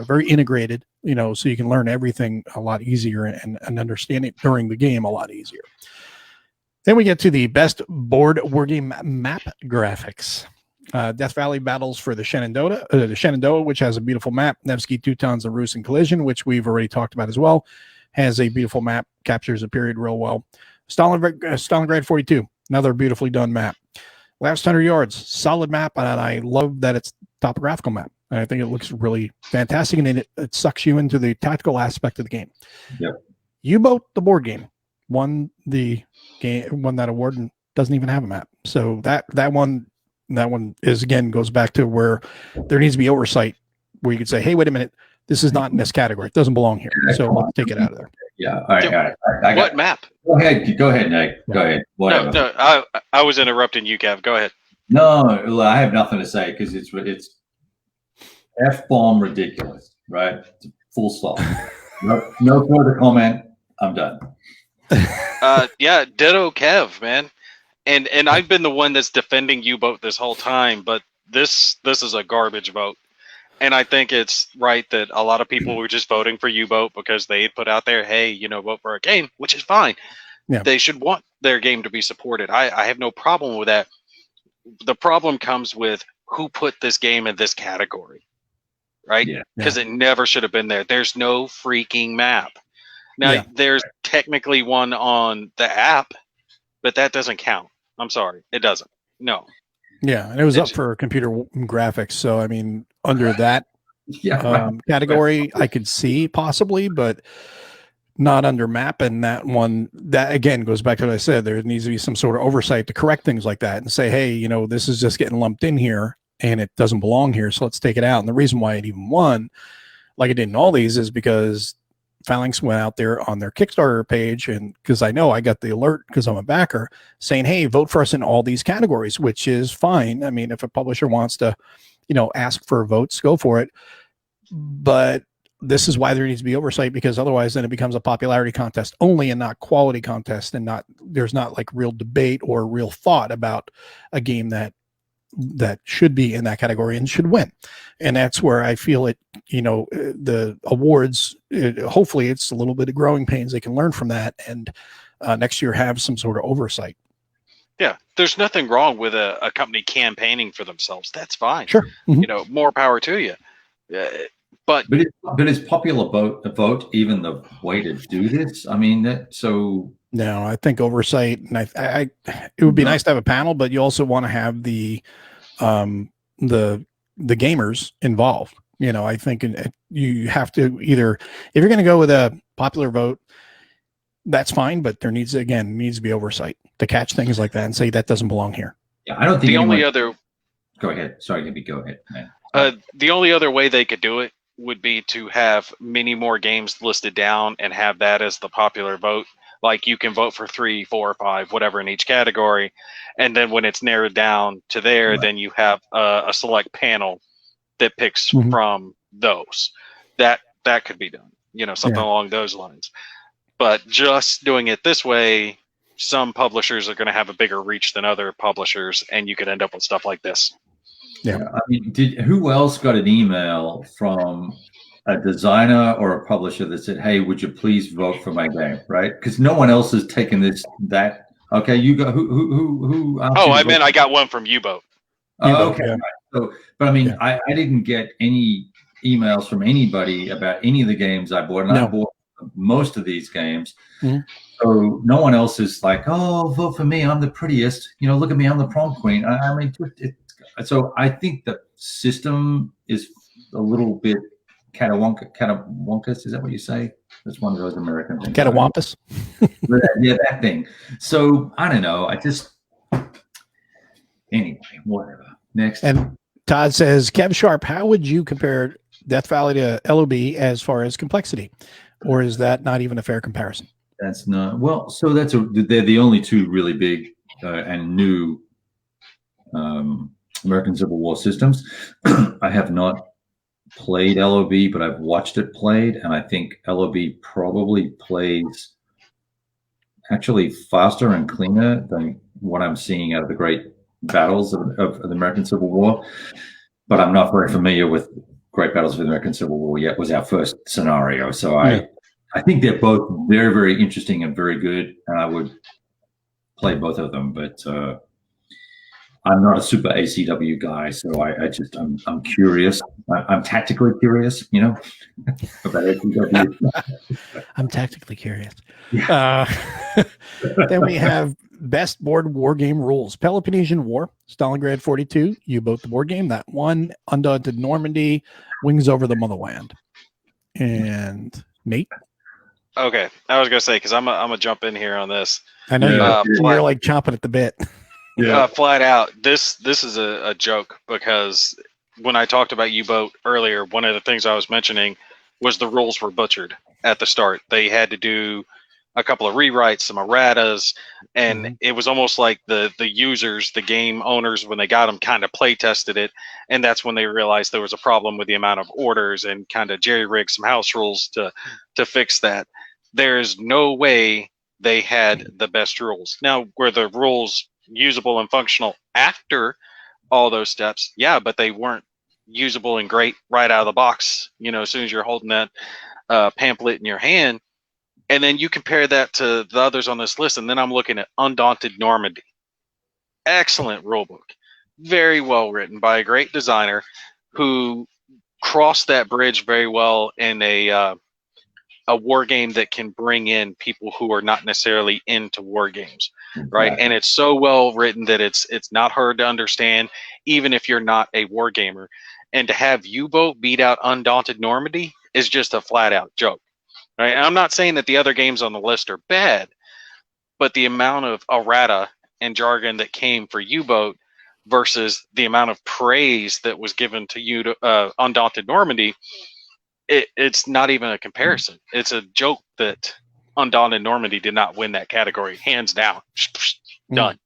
very integrated, so you can learn everything a lot easier and understand it during the game a lot easier. Then we get to the best board war game map graphics. Death Valley battles for the Shenandoah, which has a beautiful map. Nevsky, Teutons, and Rus and Collision, which we've already talked about as well, has a beautiful map, captures a period real well. Stalingrad 42, another beautifully done map. Last 100 Yards, solid map, and I love that it's topographical map. And I think it looks really fantastic, and it sucks you into the tactical aspect of the game. Yep. U-Boat, the board game, won that award and doesn't even have a map. So that one is, again, goes back to where there needs to be oversight, where you could say, hey, wait a minute, this is not in this category. It doesn't belong here. So let's take it out of there. Yeah. All right. What map? Go ahead, Nick. Yeah. Go ahead. Whatever. No, I was interrupting you, Kev. Go ahead. No, I have nothing to say because it's F-bomb ridiculous, right? Full stop. No further comment. I'm done. Yeah, ditto Kev, man. And I've been the one that's defending U-Boat this whole time, but this is a garbage vote. And I think it's right that a lot of people were just voting for U-Boat because they had put out there, hey, vote for a game, which is fine. Yeah. They should want their game to be supported. I have no problem with that. The problem comes with who put this game in this category, right? Because it never should have been there. There's no freaking map. Now, there's technically one on the app, but that doesn't count. I'm sorry. It doesn't. No. Yeah, and it was up for computer graphics. So, I mean, under that category, I could see possibly, but not under map. And that one, that again goes back to what I said. There needs to be some sort of oversight to correct things like that and say, hey, this is just getting lumped in here and it doesn't belong here. So let's take it out. And the reason why it even won, like it did in all these, is because Phalanx went out there on their Kickstarter page, and because I know I got the alert because I'm a backer saying, hey, vote for us in all these categories, which is fine. I mean, if a publisher wants to, ask for votes, go for it. But this is why there needs to be oversight, because otherwise then it becomes a popularity contest only and not quality contest, and there's not like real debate or real thought about a game that should be in that category and should win. And that's where I feel it, the awards, hopefully it's a little bit of growing pains. They can learn from that and next year have some sort of oversight. Yeah. There's nothing wrong with a company campaigning for themselves. That's fine. Sure. Mm-hmm. More power to you. But is popular vote even the way to do this? I mean, no, I think oversight, and I it would be nice to have a panel, but you also want to have the gamers involved. I think you have to either, if you're going to go with a popular vote, that's fine, but there needs to be oversight to catch things like that and say that doesn't belong here. Yeah, I don't think Go ahead. Sorry, Gibby, go ahead, man. The only other way they could do it would be to have many more games listed down and have that as the popular vote. Like you can vote for 3, 4, 5, whatever in each category. And then when it's narrowed down to there, then you have a select panel that picks from those. That could be done, something along those lines. But just doing it this way, some publishers are going to have a bigger reach than other publishers, and you could end up with stuff like this. Yeah. I mean, who else got an email from a designer or a publisher that said, hey, would you please vote for my game, right? Because no one else has taken that Okay, you got who asked Oh, you to I go- meant I got one from U-Boat. Oh, okay. Yeah. Right. So, but I mean, Yeah. I didn't get any emails from anybody about any of the games I bought, and I No. bought most of these games. Mhm. So no one else is like, "Oh, vote for me. I'm the prettiest. You know, look at me. I'm the prom queen." I mean, so I think the system is a little bit catawonkus. Is that what you say? That's one of those American things. Catawampus. Yeah, that thing. So I don't know. Anyway, whatever. Next. And Todd says, Kev Sharp, how would you compare Death Valley to LOB as far as complexity? Or is that not even a fair comparison? That's not well. So they're the only two really big and new American Civil War systems. I have not played LOB, but I've watched it played, and I think LOB probably plays actually faster and cleaner than what I'm seeing out of the great battles of the American Civil War. But I'm not very familiar with Great Battles of the American Civil War yet. Was our first scenario, so I think they're both very, very interesting and very good, and I would play both of them. But I'm not a super ACW guy, so I'm curious. I'm tactically curious, you know, about ACW. I'm tactically curious. Then we have best board war game rules: Peloponnesian War, Stalingrad 42, U-Boat the board game that won, Undaunted Normandy, Wings Over the Motherland, and Nate. Okay, I was gonna say because I'm gonna jump in here on this. I know you're flat, like chomping at the bit. flat out. This is a joke because when I talked about U-Boat earlier, one of the things I was mentioning was the rules were butchered at the start. They had to do a couple of rewrites, some erratas, and it was almost like the users, the game owners, when they got them, kind of play tested it, and that's when they realized there was a problem with the amount of orders and kind of jerry rigged some house rules to fix that. There's no way they had the best rules. Now, were the rules usable and functional after all those steps? Yeah, but they weren't usable and great right out of the box. You know, as soon as you're holding that pamphlet in your hand. And then you compare that to the others on this list, and then I'm looking at Undaunted Normandy. Excellent rulebook. Very well written by a great designer who crossed that bridge very well in a war game that can bring in people who are not necessarily into war games, right? And it's so well written that it's not hard to understand, even if you're not a war gamer. And to have U-Boat beat out Undaunted Normandy is just a flat out joke. Right? And I'm not saying that the other games on the list are bad, but the amount of errata and jargon that came for U-Boat versus the amount of praise that was given to Undaunted Normandy, it's not even a comparison. It's a joke that Undaunted Normandy did not win that category, hands down. Done.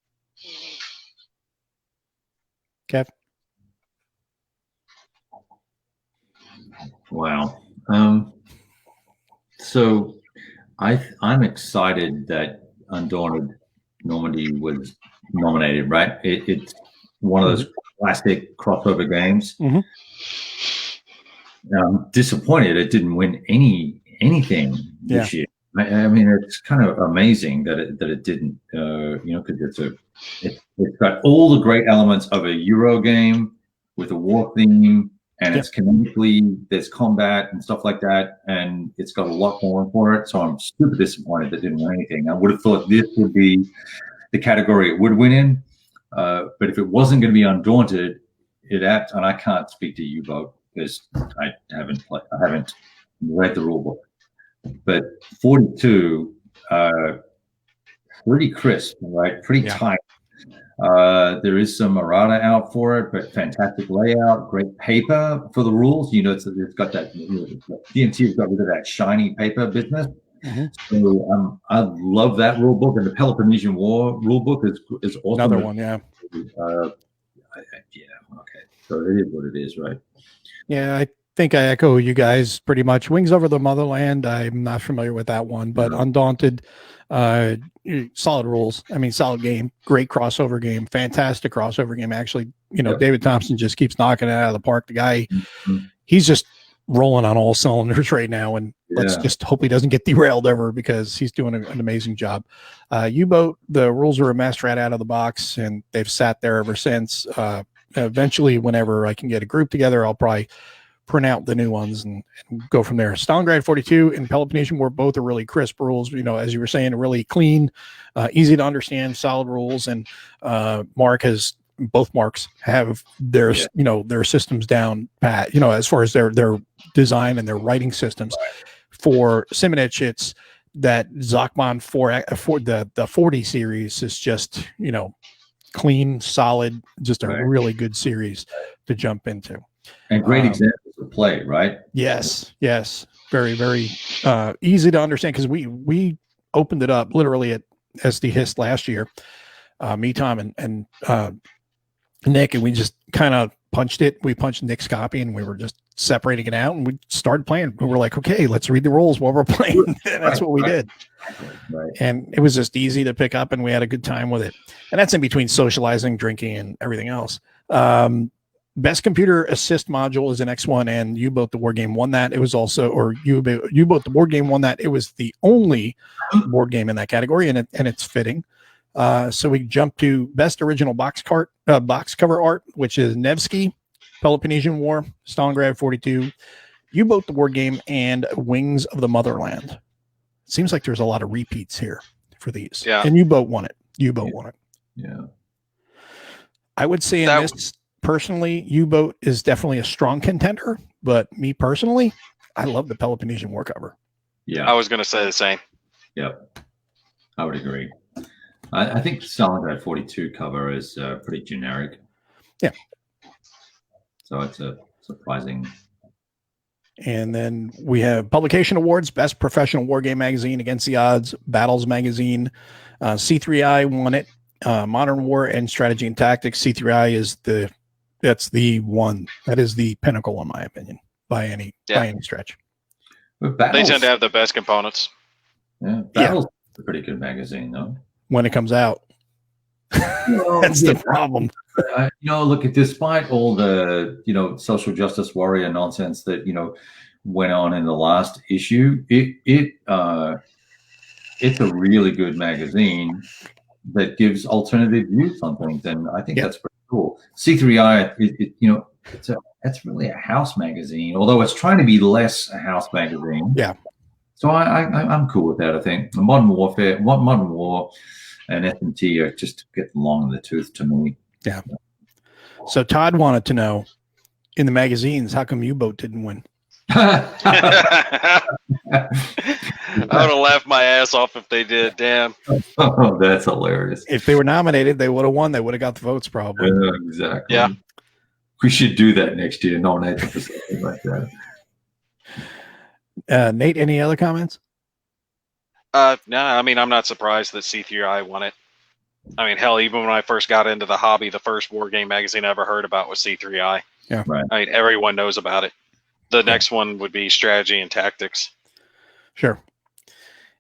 Kev? Wow. So I'm excited that Undaunted Normandy was nominated, right? It's one of those classic crossover games. I'm disappointed it didn't win anything this year. I mean, it's kind of amazing that it didn't, because it's got all the great elements of a Euro game with a war theme. And it's kinetically, there's combat and stuff like that, and it's got a lot going for it. So I'm super disappointed that it didn't win anything. I would have thought this would be the category it would win in, but if it wasn't going to be Undaunted, and I can't speak to U-Boat because I haven't read the rule book. But 42, pretty crisp, right? Pretty tight. There is some errata out for it, but fantastic layout, great paper for the rules. You know, it's got that, DMT has got rid of that shiny paper business. So I love that rule book, and the Peloponnesian War rule book is awesome. Another one, yeah. Okay. So it is what it is, right? Yeah, I think I echo you guys pretty much. Wings Over the Motherland, I'm not familiar with that one, but Undaunted, solid rules. I mean, solid game, great crossover game, fantastic crossover game. Actually, David Thompson just keeps knocking it out of the park. The guy, he's just rolling on all cylinders right now, and let's just hope he doesn't get derailed ever, because he's doing an amazing job. U-Boat, the rules are a mess right out of the box, and they've sat there ever since. Eventually, whenever I can get a group together, I'll probably print out the new ones and go from there. Stalingrad 42 and Peloponnesian War both are really crisp rules. You know, as you were saying, really clean, easy to understand, solid rules. And both marks have their their systems down pat. You know, as far as their design and their writing systems. For Simonich, it's that Zachman for the 40 series is just clean, solid, just a really good series to jump into. And great examples of play, right? Yes. Very, very easy to understand, because we opened it up literally at SD Hist last year, me, Tom, and Nick, and we just kind of punched it. We punched Nick's copy, and we were just separating it out, and we started playing. We were like, okay, let's read the rules while we're playing. And that's what we did. Right. And it was just easy to pick up, and we had a good time with it. And that's in between socializing, drinking, and everything else. Best computer assist module is an X1, and U-Boat the War Game won that. It was also, or U-Boat the Board Game won that. It was the only board game in that category, and it's fitting. So we jump to best original box cover art, which is Nevsky, Peloponnesian War, Stalingrad 42, U-Boat the Board Game, and Wings of the Motherland. It seems like there's a lot of repeats here for these. Yeah. And U-Boat won it. Won it. Yeah. I would say in this, personally, U-Boat is definitely a strong contender, but me personally, I love the Peloponnesian War cover. Yeah. I was going to say the same. Yep. I would agree. I think Stalingrad 42 cover is pretty generic. Yeah. So it's a surprising. And then we have publication awards: Best Professional War Game Magazine, Against the Odds, Battles Magazine. C3I won it. Modern War and Strategy and Tactics. C3I is that's the one. That is the pinnacle, in my opinion, by any stretch. They tend to have the best components. Yeah, Battles is a pretty good magazine, though. When it comes out. That's the problem. Look, despite all the, social justice warrior nonsense that, went on in the last issue, it's a really good magazine that gives alternative views on things. And I think that's pretty cool. C3I, that's really a house magazine, although it's trying to be less a house magazine. Yeah. So I'm cool with that. I think the Modern War and S&T are just getting long in the tooth to me. Yeah. So Todd wanted to know, in the magazines, how come U-Boat didn't win? I would have laughed my ass off if they did. Damn. Oh, that's hilarious. If they were nominated, they would have won. They would have got the votes, probably. Exactly. Yeah. We should do that next year. Nominate them for something like that. Nate, any other comments? No, I mean, I'm not surprised that C3I won it. I mean, hell, even when I first got into the hobby, the first war game magazine I ever heard about was C3I. Yeah. Right. I mean, everyone knows about it. The next one would be Strategy and Tactics. Sure.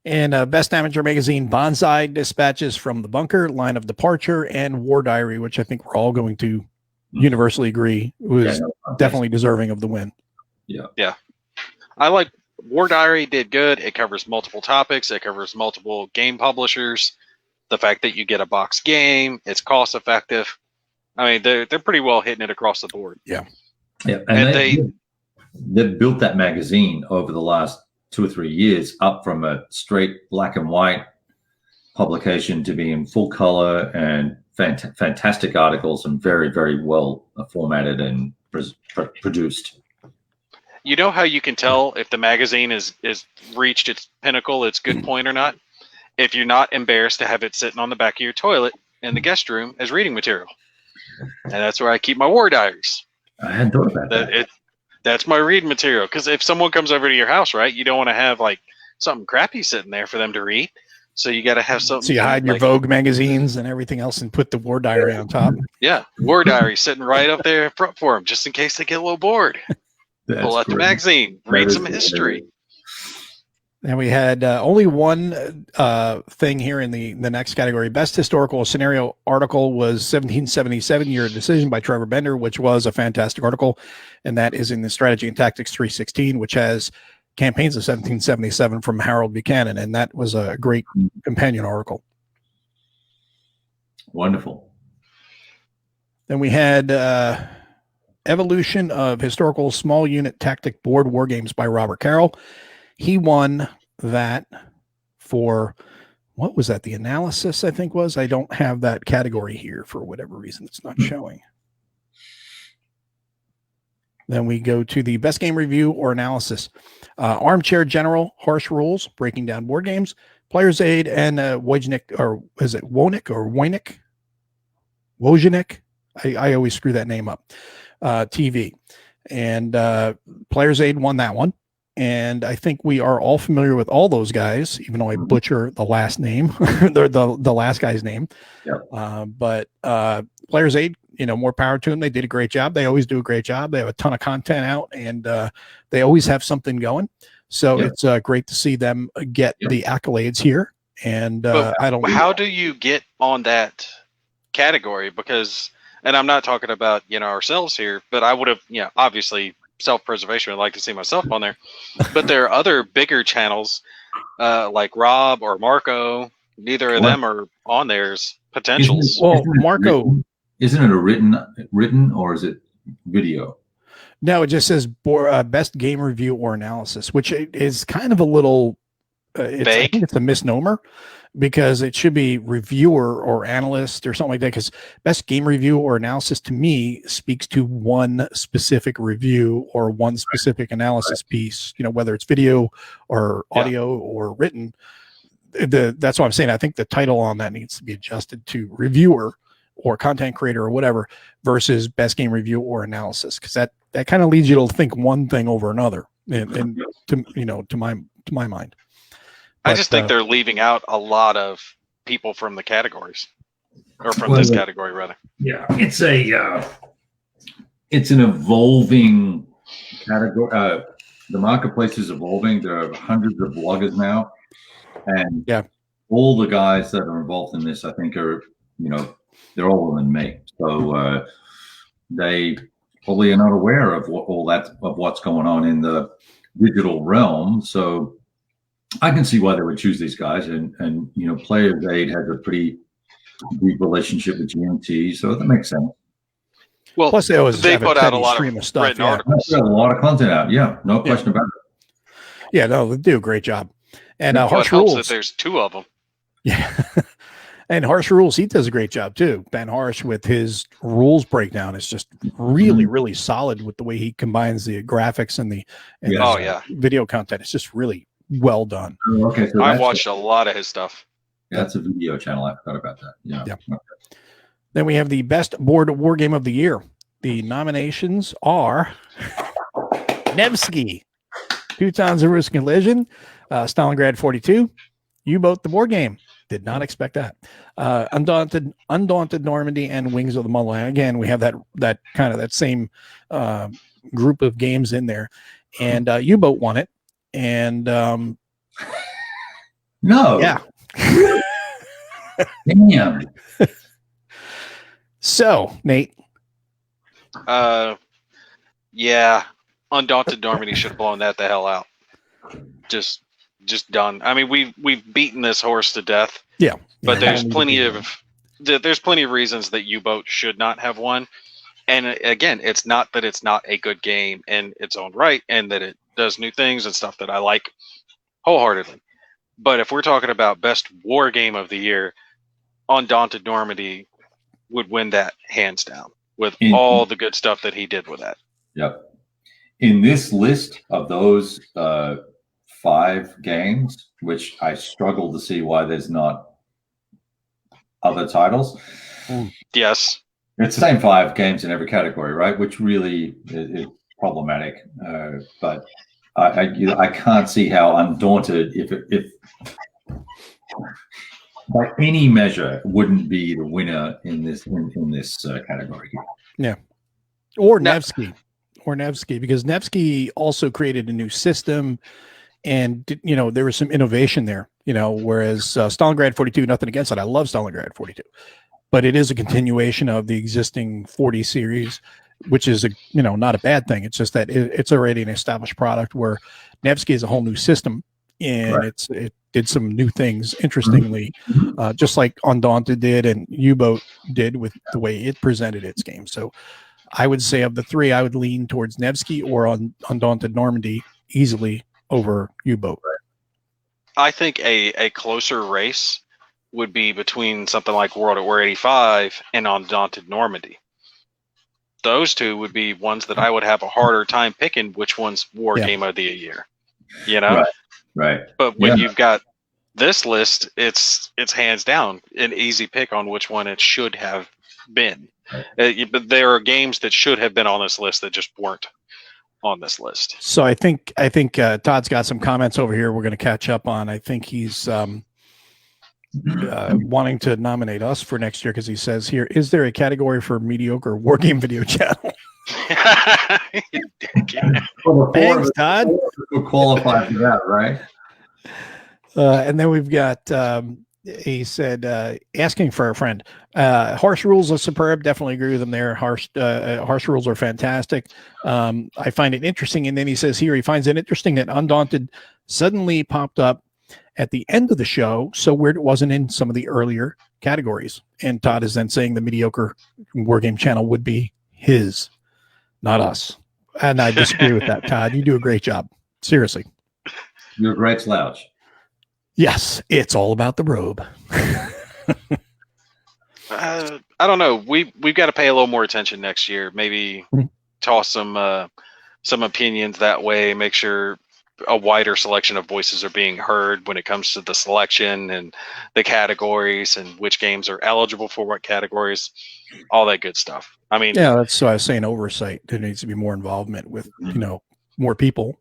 And Best Amateur Magazine, Bonsai, Dispatches from the Bunker, Line of Departure, and War Diary, which I think we're all going to universally agree was definitely deserving of the win. Yeah. Yeah. I like War Diary did good. It covers multiple topics. It covers multiple game publishers. The fact that you get a box game, it's cost effective. I mean, they're pretty well hitting it across the board. Yeah. Yeah. And they've built that magazine over the last 2 or 3 years up from a straight black and white publication to being full color and fantastic articles and very, very well formatted and produced. You know how you can tell if the magazine is reached its pinnacle, its good point or not? If you're not embarrassed to have it sitting on the back of your toilet in the guest room as reading material. And that's where I keep my war diaries. I hadn't thought about that. That's my reading material. Because if someone comes over to your house, right, you don't want to have like something crappy sitting there for them to read. So you got to have something. So you hide your Vogue magazines and everything else and put the war diary on top. Yeah, war diary sitting right up there in front for them, just in case they get a little bored. Pull out the magazine, read some history. And we had only one thing here in the next category. Best historical scenario article was 1777 Year of Decision by Trevor Bender, which was a fantastic article. And that is in the Strategy and Tactics 316, which has campaigns of 1777 from Harold Buchanan. And that was a great companion article. Wonderful. Then we had Evolution of Historical Small Unit Tactic Board War Games by Robert Carroll. He won that for, what was that? The analysis, I think was. I don't have that category here for whatever reason. It's not showing. Then we go to the best game review or analysis. Armchair General, Harsh Rules, Breaking Down Board Games, Player's Aid, and Wojnik, or is it Wonik or Wojnik? Wojnik? I always screw that name up. TV. And Player's Aid won that one. And I think we are all familiar with all those guys, even though I butcher the last name, the last guy's name. Yeah. But Player's Aid, more power to them. They did a great job. They always do a great job. They have a ton of content out, and they always have something going. So it's great to see them get the accolades here. And how do you get on that category? Because, and I'm not talking about ourselves here, but I would have obviously self-preservation, I'd like to see myself on there, but there are other bigger channels like Rob or Marco. Neither of them are on there's potentials. Marco, isn't it a written or is it video? No, it just says best game review or analysis, which is kind of a little I think it's a misnomer, because it should be reviewer or analyst or something like that, because best game review or analysis to me speaks to one specific review or one specific analysis piece, whether it's video or audio or written. That's what I'm saying. I think the title on that needs to be adjusted to reviewer or content creator or whatever versus best game review or analysis, because that kind of leads you to think one thing over another, and to my mind. I just think they're leaving out a lot of people from the categories, or from this category rather. Yeah, it's an evolving category. The marketplace is evolving. There are hundreds of bloggers now, and all the guys that are involved in this, I think, are they're older than me, so they probably are not aware of what's going on in the digital realm. So I can see why they would choose these guys, and Player's Aid has a pretty deep relationship with GMT, so that makes sense. Well, plus they put out a lot of stuff. Articles. A lot of content out. Yeah, no question about it. Yeah, no, they do a great job. And Harsh Rules, that there's two of them. Yeah, and Harsh Rules, he does a great job too. Ben Harsh, with his rules breakdown, is just really, really solid with the way he combines the graphics and the video content. It's just really well done. Okay, so I watched a lot of his stuff. Yeah, that's a video channel. I forgot about that. Yeah. Okay. Then we have the best board war game of the year. The nominations are Nevsky, Teutons of Risk Collision, Stalingrad 42, U-Boat the board game. Did not expect that. Undaunted Normandy, and Wings of the Motherland. Again, we have that kind of that same group of games in there, and U-Boat won it. And no, yeah, damn. So, Nate, Undaunted Normandy should have blown that the hell out. Just done. I mean, we've beaten this horse to death. Yeah, but there's plenty of reasons that U-Boat should not have won. And again, it's not that it's not a good game in its own right, and that it does new things and stuff that I like wholeheartedly. But if we're talking about best war game of the year, Undaunted Normandy would win that hands down with all the good stuff that he did with that. Yep. In this list of those 5 games, which I struggle to see why there's not other titles. Yes. It's the same 5 games in every category, right? Which really is problematic. But I can't see how Undaunted, if by any measure, wouldn't be the winner in this category. Yeah, or Nevsky, because Nevsky also created a new system, and there was some innovation there. Whereas Stalingrad 42, nothing against it. I love Stalingrad 42, but it is a continuation of the existing 40 series, which is not a bad thing. It's just that it's already an established product, where Nevsky is a whole new system, and it did some new things. Interestingly, just like Undaunted did and U-Boat did with the way it presented its game. So I would say of the three, I would lean towards Nevsky or Undaunted Normandy easily over U-Boat. I think a closer race would be between something like World at War 85 and Undaunted Normandy. Those two would be ones that I would have a harder time picking which one's War Game of the Year. Right. But when you've got this list, it's hands down an easy pick on which one it should have been. But there are games that should have been on this list that just weren't on this list. So I think Todd's got some comments over here we're going to catch up on. I think he's wanting to nominate us for next year, because he says here, is there a category for mediocre war game video channel? Thanks, Todd. We'll qualify for that, right? And then we've got he said, asking for a friend. Harsh rules are superb. Definitely agree with him there. Harsh rules are fantastic. I find it interesting. And then he says here, he finds it interesting that Undaunted suddenly popped up at the end of the show, so weird it wasn't in some of the earlier categories. And Todd is then saying the mediocre war game channel would be his, not us. And I disagree with that, Todd. You do a great job. Seriously. You're a great slouch. Yes, it's all about the robe. I don't know. We've got to pay a little more attention next year. Maybe toss some opinions that way. Make sure a wider selection of voices are being heard when it comes to the selection and the categories and which games are eligible for what categories. All that good stuff. I mean, yeah, that's why I was saying oversight. There needs to be more involvement with more people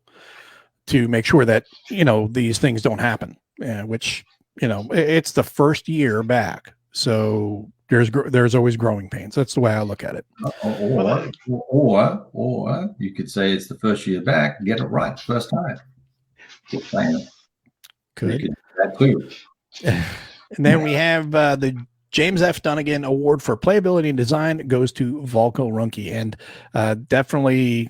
to make sure that these things don't happen. Which it's the first year back, so there's always growing pains. That's the way I look at it. Or you could say it's the first year back. Get it right first time. Could that too. And then we have the James F. Dunnigan Award for Playability and Design goes to Volko Ruhnke, and definitely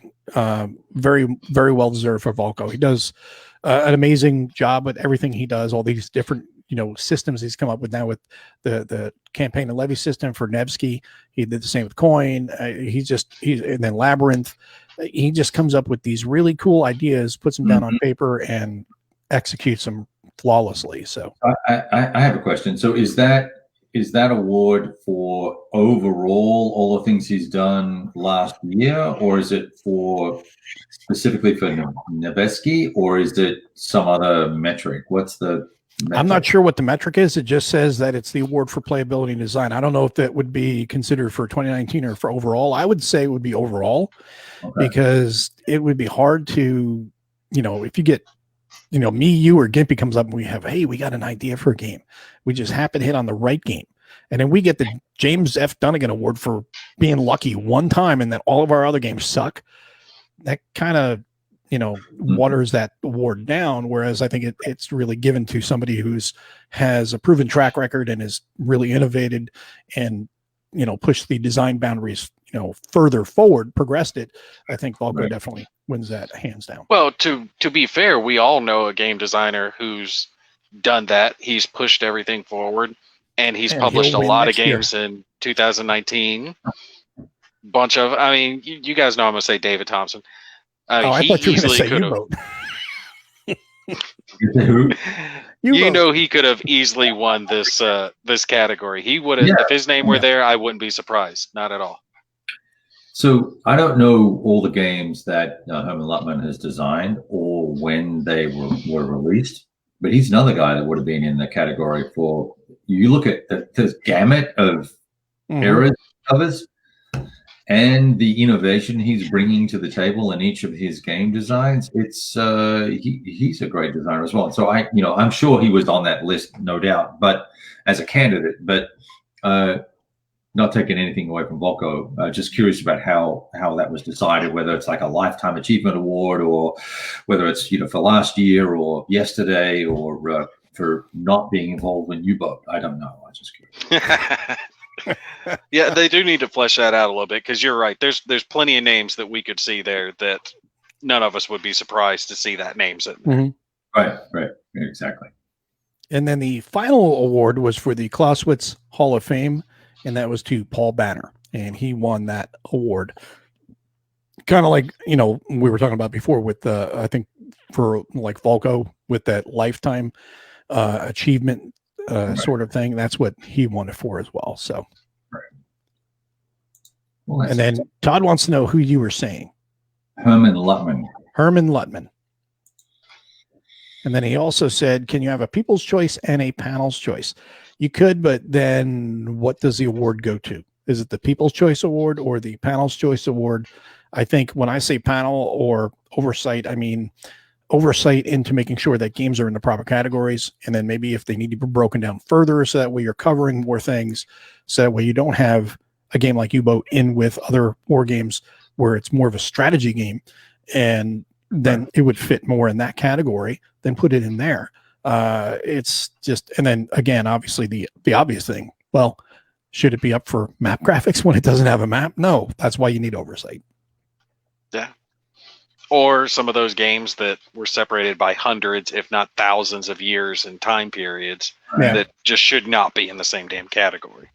very, very well deserved for Volko. He does an amazing job with everything he does. All these different systems he's come up with now, with the campaign and levy system for Nevsky. He did the same with Coin. And then Labyrinth. He just comes up with these really cool ideas, puts them down on paper, and executes them flawlessly. So I have a question. So is that award for overall all the things he's done last year, or is it for specifically for Nevsky, or is it some other metric? What's the metric? I'm not sure what the metric is. It just says that it's the award for playability and design. I don't know if that would be considered for 2019 or for overall. I would say it would be overall, because it would be hard to, if you get, me, you, or Gimpy comes up and we got an idea for a game. We just happen to hit on the right game. And then we get the James F. Dunnigan Award for being lucky one time, and then all of our other games suck. That kind of, waters that award down. Whereas I think it's really given to somebody has a proven track record and is really innovated and, pushed the design boundaries, further forward, progressed it. I think Volko definitely wins that hands down. Well, to be fair, we all know a game designer who's done that. He's pushed everything forward, and he's published a lot of games in 2019. Bunch of, you guys know I'm going to say David Thompson. I thought you were going to say U-Boat. He could have easily won this category. He would have, if his name were there, I wouldn't be surprised. Not at all. So I don't know all the games that Herman Luttman has designed or when they were released, but he's another guy that would have been in the category for. You look at the gamut of eras covers and the innovation he's bringing to the table in each of his game designs. It's he's a great designer as well. So I'm sure he was on that list, no doubt, but as a candidate. But not taking anything away from Volko, just curious about how that was decided, whether it's like a lifetime achievement award or whether it's, for last year or yesterday or for not being involved in U-Boat. I don't know. I just curious. Yeah, they do need to flesh that out a little bit, because you're right. There's plenty of names that we could see there that none of us would be surprised to see that names in there. Mm-hmm. Right, exactly. And then the final award was for the Clausewitz Hall of Fame, and that was to Paul Banner, and he won that award. Kind of like, we were talking about before with I think for like Volko with that lifetime achievement sort of thing. That's what he won it for as well. So, right. Well, and then Todd wants to know who you were saying. Herman Luttman. And then he also said, can you have a people's choice and a panel's choice? You could, but then what does the award go to? Is it the People's Choice Award or the Panel's Choice Award? I think when I say panel or oversight, I mean oversight into making sure that games are in the proper categories. And then maybe if they need to be broken down further, so that way you're covering more things. So that way you don't have a game like U-Boat in with other war games where it's more of a strategy game. And then it would fit more in that category, then put it in there. It's just, and then again, obviously the obvious thing, well, should it be up for map graphics when it doesn't have a map? No, that's why you need oversight. Yeah. Or some of those games that were separated by hundreds, if not thousands of years and time periods that just should not be in the same damn category.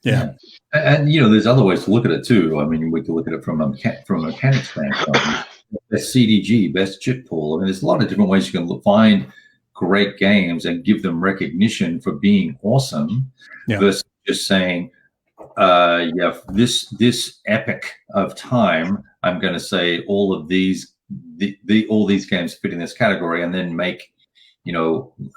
Yeah. And there's other ways to look at it too. I mean, we could look at it from a mechanics standpoint. Best CDG, best chip pool. I mean, there's a lot of different ways you can find great games and give them recognition for being awesome versus just saying, this epic of time, I'm going to say all of these, all these games fit in this category, and then make,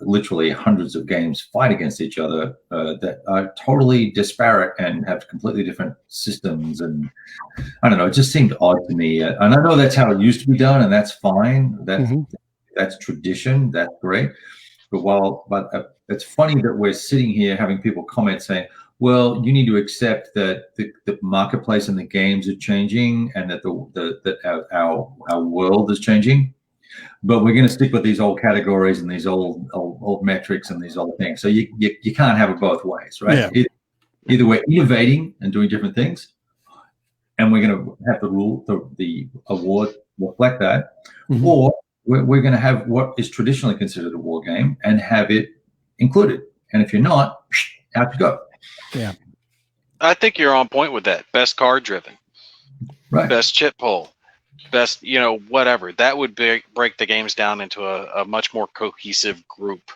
literally hundreds of games fight against each other that are totally disparate and have completely different systems. And I don't know, it just seemed odd to me. And I know that's how it used to be done, and that's fine. That's tradition. That's great. But it's funny that we're sitting here having people comment saying, well, you need to accept that the marketplace and the games are changing, and that our world is changing. But we're going to stick with these old categories and these old metrics and these old things. So you can't have it both ways, right? Yeah. Either we're innovating and doing different things, and we're going to have the award reflect that, or we're going to have what is traditionally considered a war game and have it included. And if you're not, out you go. Yeah, I think you're on point with that. Best card driven, right? Best chip pull. Best, whatever. That would break the games down into a much more cohesive group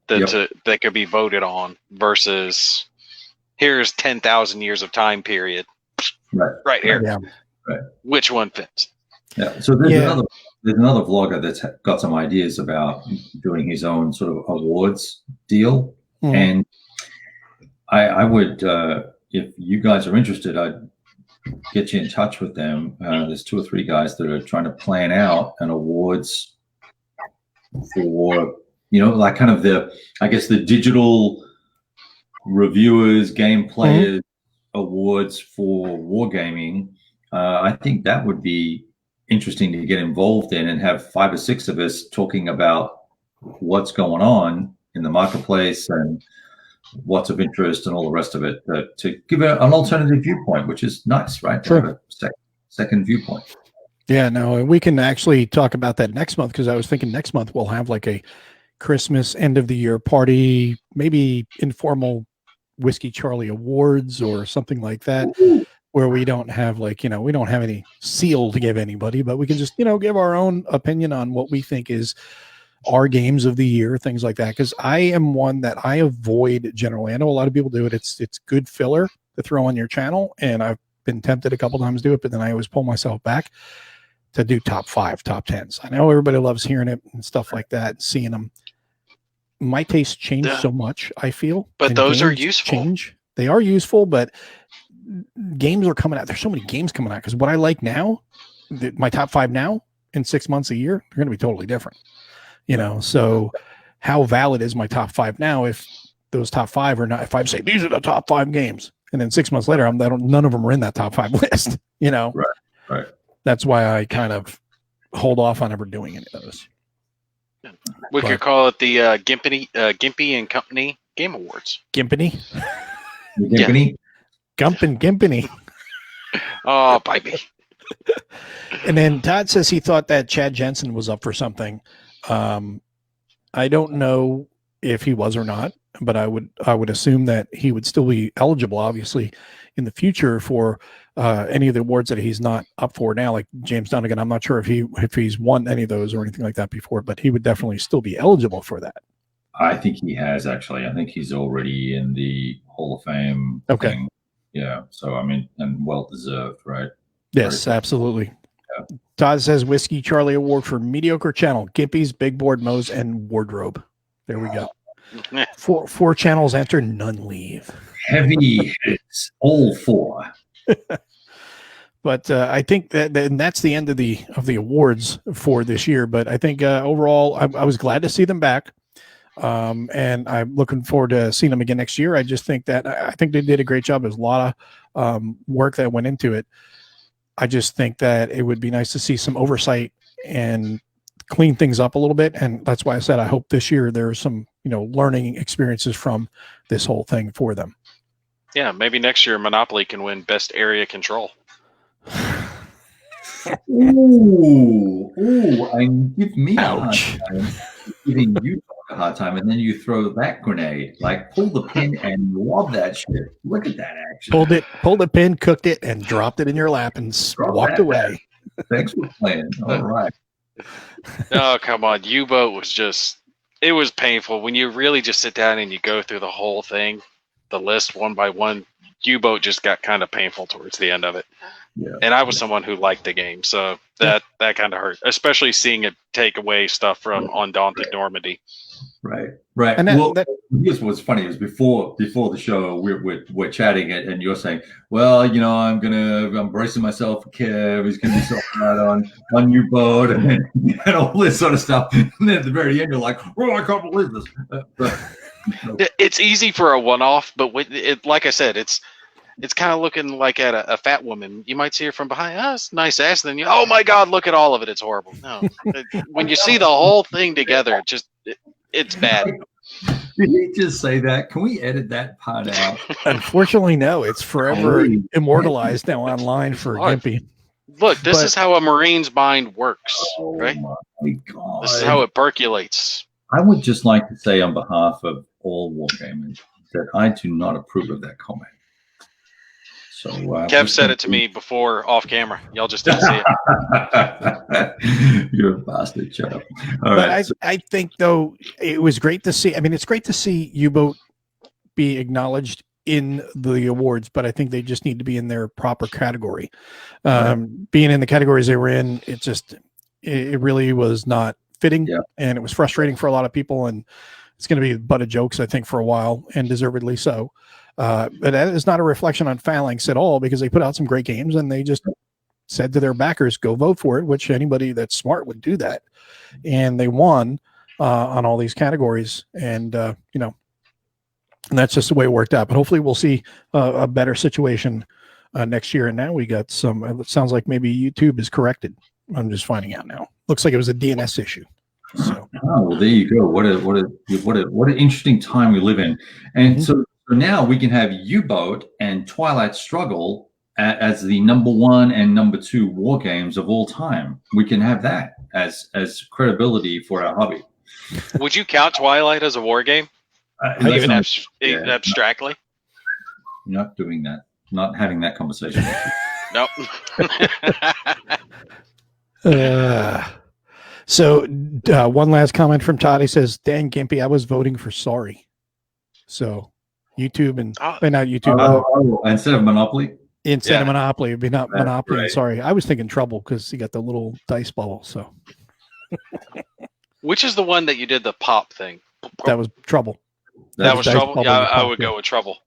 that could be voted on versus here's 10,000 years of time period right here. Yeah. Right. Which one fits? Yeah. So there's another vlogger that's got some ideas about doing his own sort of awards deal, and I would, if you guys are interested, I'd get you in touch with them. There's 2 or 3 guys that are trying to plan out an awards for, like kind of the digital reviewers, game players awards for wargaming. I think that would be interesting to get involved in and have 5 or 6 of us talking about what's going on in the marketplace and what's of interest and all the rest of it, to give an alternative viewpoint, which is nice, right? Sure. To have a second viewpoint. Yeah, no, we can actually talk about that next month, because I was thinking next month we'll have like a Christmas end of the year party, maybe informal Whiskey Charlie Awards or something like that, where we don't have we don't have any seal to give anybody, but we can just, give our own opinion on what we think is our games of the year, things like that. Because I am one that I avoid generally. I know a lot of people do it. It's good filler to throw on your channel, and I've been tempted a couple times to do it, but then I always pull myself back to do top 5, top 10s. I know everybody loves hearing it and stuff like that, seeing them. My tastes change so much, I feel. But those are useful. They are useful, but games are coming out. There's so many games coming out, because what I like now, my top 5 now, in 6 months, a year, they're going to be totally different. So how valid is my top 5 now if those top 5 are not, if I say these are the top 5 games, And then 6 months later, none of them are in that top 5 list. Right. That's why I kind of hold off on ever doing any of those. We could call it the Gimpy and Company Game Awards. Gimpany? Gimpany? Gump and Gimpany. Oh, baby. And then Todd says he thought that Chad Jensen was up for something. I don't know if he was or not, but I would assume that he would still be eligible, obviously, in the future for any of the awards that he's not up for now, like James Dunnigan. I'm not sure if he's won any of those or anything like that before, but he would definitely still be eligible for that. I think he has, actually. I think he's already in the Hall of Fame thing. Yeah. So, I mean, and well-deserved, right? Yes, absolutely. Yeah. Todd says Whiskey Charlie Award for mediocre channel, Gimpy's, Big Board, Moe's, and Wardrobe. There we go. Four channels enter, none leave. Heavy hits, all 4. But I think that's the end of the awards for this year. But I think overall, I was glad to see them back. And I'm looking forward to seeing them again next year. I just think that they did a great job. There's a lot of work that went into it. I just think that it would be nice to see some oversight and clean things up a little bit. And that's why I said I hope this year there's some, learning experiences from this whole thing for them. Yeah, maybe next year Monopoly can win Best Area Control. Ooh, and give me a hard Ouch. time, giving you a hard time, and then you throw that grenade. Like, pull the pin and lob that shit. Look at that action. Pulled the pin, cooked it, and dropped it in your lap and walked away. Thanks for playing. All right. Oh, come on. U-Boat was it was painful. When you really just sit down and you go through the whole thing, the list one by one, U-Boat just got kind of painful towards the end of it. Yeah. And I was someone who liked the game, so that kind of hurt, especially seeing it take away stuff from Undaunted Normandy. Right. And here's what's funny is before the show we're chatting it, and you're saying, well, I'm bracing myself for Kev. He's gonna be so hard on U-Boat and all this sort of stuff. And then at the very end, you're like, oh, I can't believe this. It's easy for a one-off, but like I said, it's kind of looking like at a fat woman. You might see her from behind. Oh, it's a nice ass. And then oh my God, look at all of it. It's horrible. No, when you see the whole thing together, it's bad. Did he just say that? Can we edit that part out? Unfortunately, no. It's forever immortalized now online for Gimpy. Look, this is how a Marine's mind works, right? My God. This is how it percolates. I would just like to say on behalf of all wargamers that I do not approve of that comment. So Kev said it to me before off camera. Y'all just didn't see it. You're a bastard. Shut up. All right. I think, though, it was great to see. I mean, it's great to see U-Boat be acknowledged in the awards, but I think they just need to be in their proper category. Being in the categories they were in, it really was not fitting, and it was frustrating for a lot of people, and it's going to be a butt of jokes, I think, for a while, and deservedly so. But that is not a reflection on Phalanx at all, because they put out some great games and they just said to their backers, go vote for it, which anybody that's smart would do that. And they won on all these categories. And, and that's just the way it worked out. But hopefully we'll see a better situation next year. And now we got it sounds like maybe YouTube is corrected. I'm just finding out now. Looks like it was a DNS issue. So. Oh, well, there you go. What an interesting time we live in. And so now we can have U-Boat and Twilight Struggle as the number 1 and number 2 war games of all time. We can have that as credibility for our hobby. Would you count Twilight as a war game? Even abstractly? Not doing that. Not having that conversation. Nope. So one last comment from Todd. He says, dang, Gimpy, I was voting for sorry. So YouTube and not YouTube. Instead of Monopoly? Instead of Monopoly, it'd be not Monopoly. Right. Sorry. I was thinking Trouble because you got the little dice bubble. So which is the one that you did the pop thing? That was Trouble. That was Trouble? Yeah, I would go with Trouble.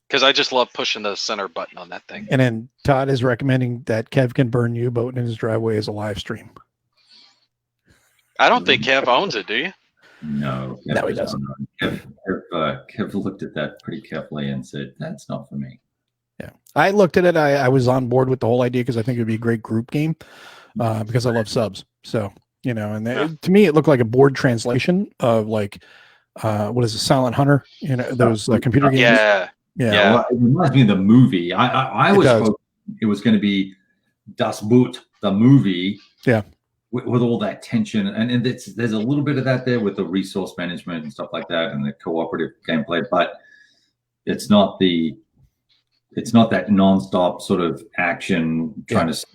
Because I just love pushing the center button on that thing. And then Todd is recommending that Kev can burn U-Boat in his driveway as a live stream. I don't think Kev owns it, do you? No, he doesn't. Kev looked at that pretty carefully and said, "That's not for me." Yeah. I looked at it. I was on board with the whole idea because I think it would be a great group game because I love subs. So, you know, and to me, it looked like a board translation of like, what is it, Silent Hunter? You know, those computer games. Yeah. Yeah. Well, it reminds me of the movie. I was hoping it was going to be Das Boot, the movie. Yeah. With all that tension, and there's a little bit of that there with the resource management and stuff like that, and the cooperative gameplay, but it's not that nonstop sort of action trying to see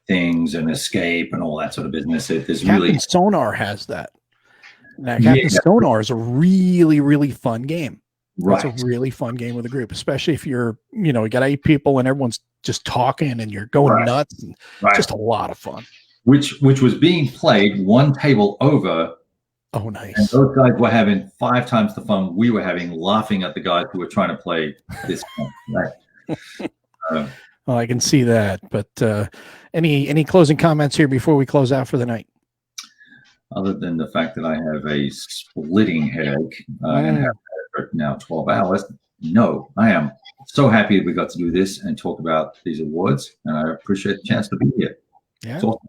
things and escape and all that sort of business. There's Captain really Sonar has that. Now, Captain Sonar is a really, really fun game. Right. It's a really fun game with a group, especially if you're, you know, you got 8 people and everyone's just talking and you're going nuts, and just a lot of fun. Which was being played one table over. Oh, nice. And those guys were having 5 times the fun we were having, laughing at the guys who were trying to play this game. Right. Well, I can see that. But any closing comments here before we close out for the night? Other than the fact that I have a splitting headache and have had it for now 12 hours, no, I am so happy that we got to do this and talk about these awards, and I appreciate the chance to be here. Yeah. It's awesome.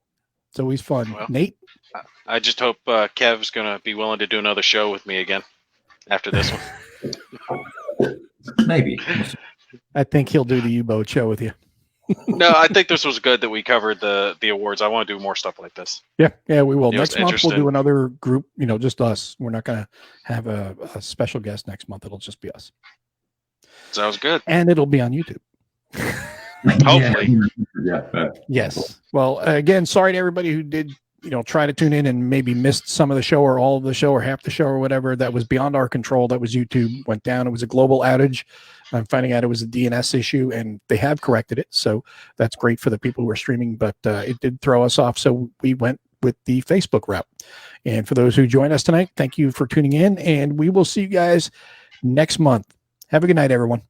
It's always fun. Well, Nate? I just hope Kev's going to be willing to do another show with me again after this one. Maybe. I think he'll do the U-boat show with you. No, I think this was good that we covered the awards. I want to do more stuff like this. Yeah, we will. It next month we'll do another group, you know, just us. We're not going to have a special guest next month. It'll just be us. Sounds good. And it'll be on YouTube. Hopefully. Yeah. Yes. Well, again, sorry to everybody who did, you know, try to tune in and maybe missed some of the show or all of the show or half the show or whatever. That was beyond our control. That was YouTube went down. It was a global outage. I'm finding out it was a DNS issue, and they have corrected it. So that's great for the people who are streaming, but it did throw us off. So we went with the Facebook route. And for those who joined us tonight, thank you for tuning in, and we will see you guys next month. Have a good night, everyone.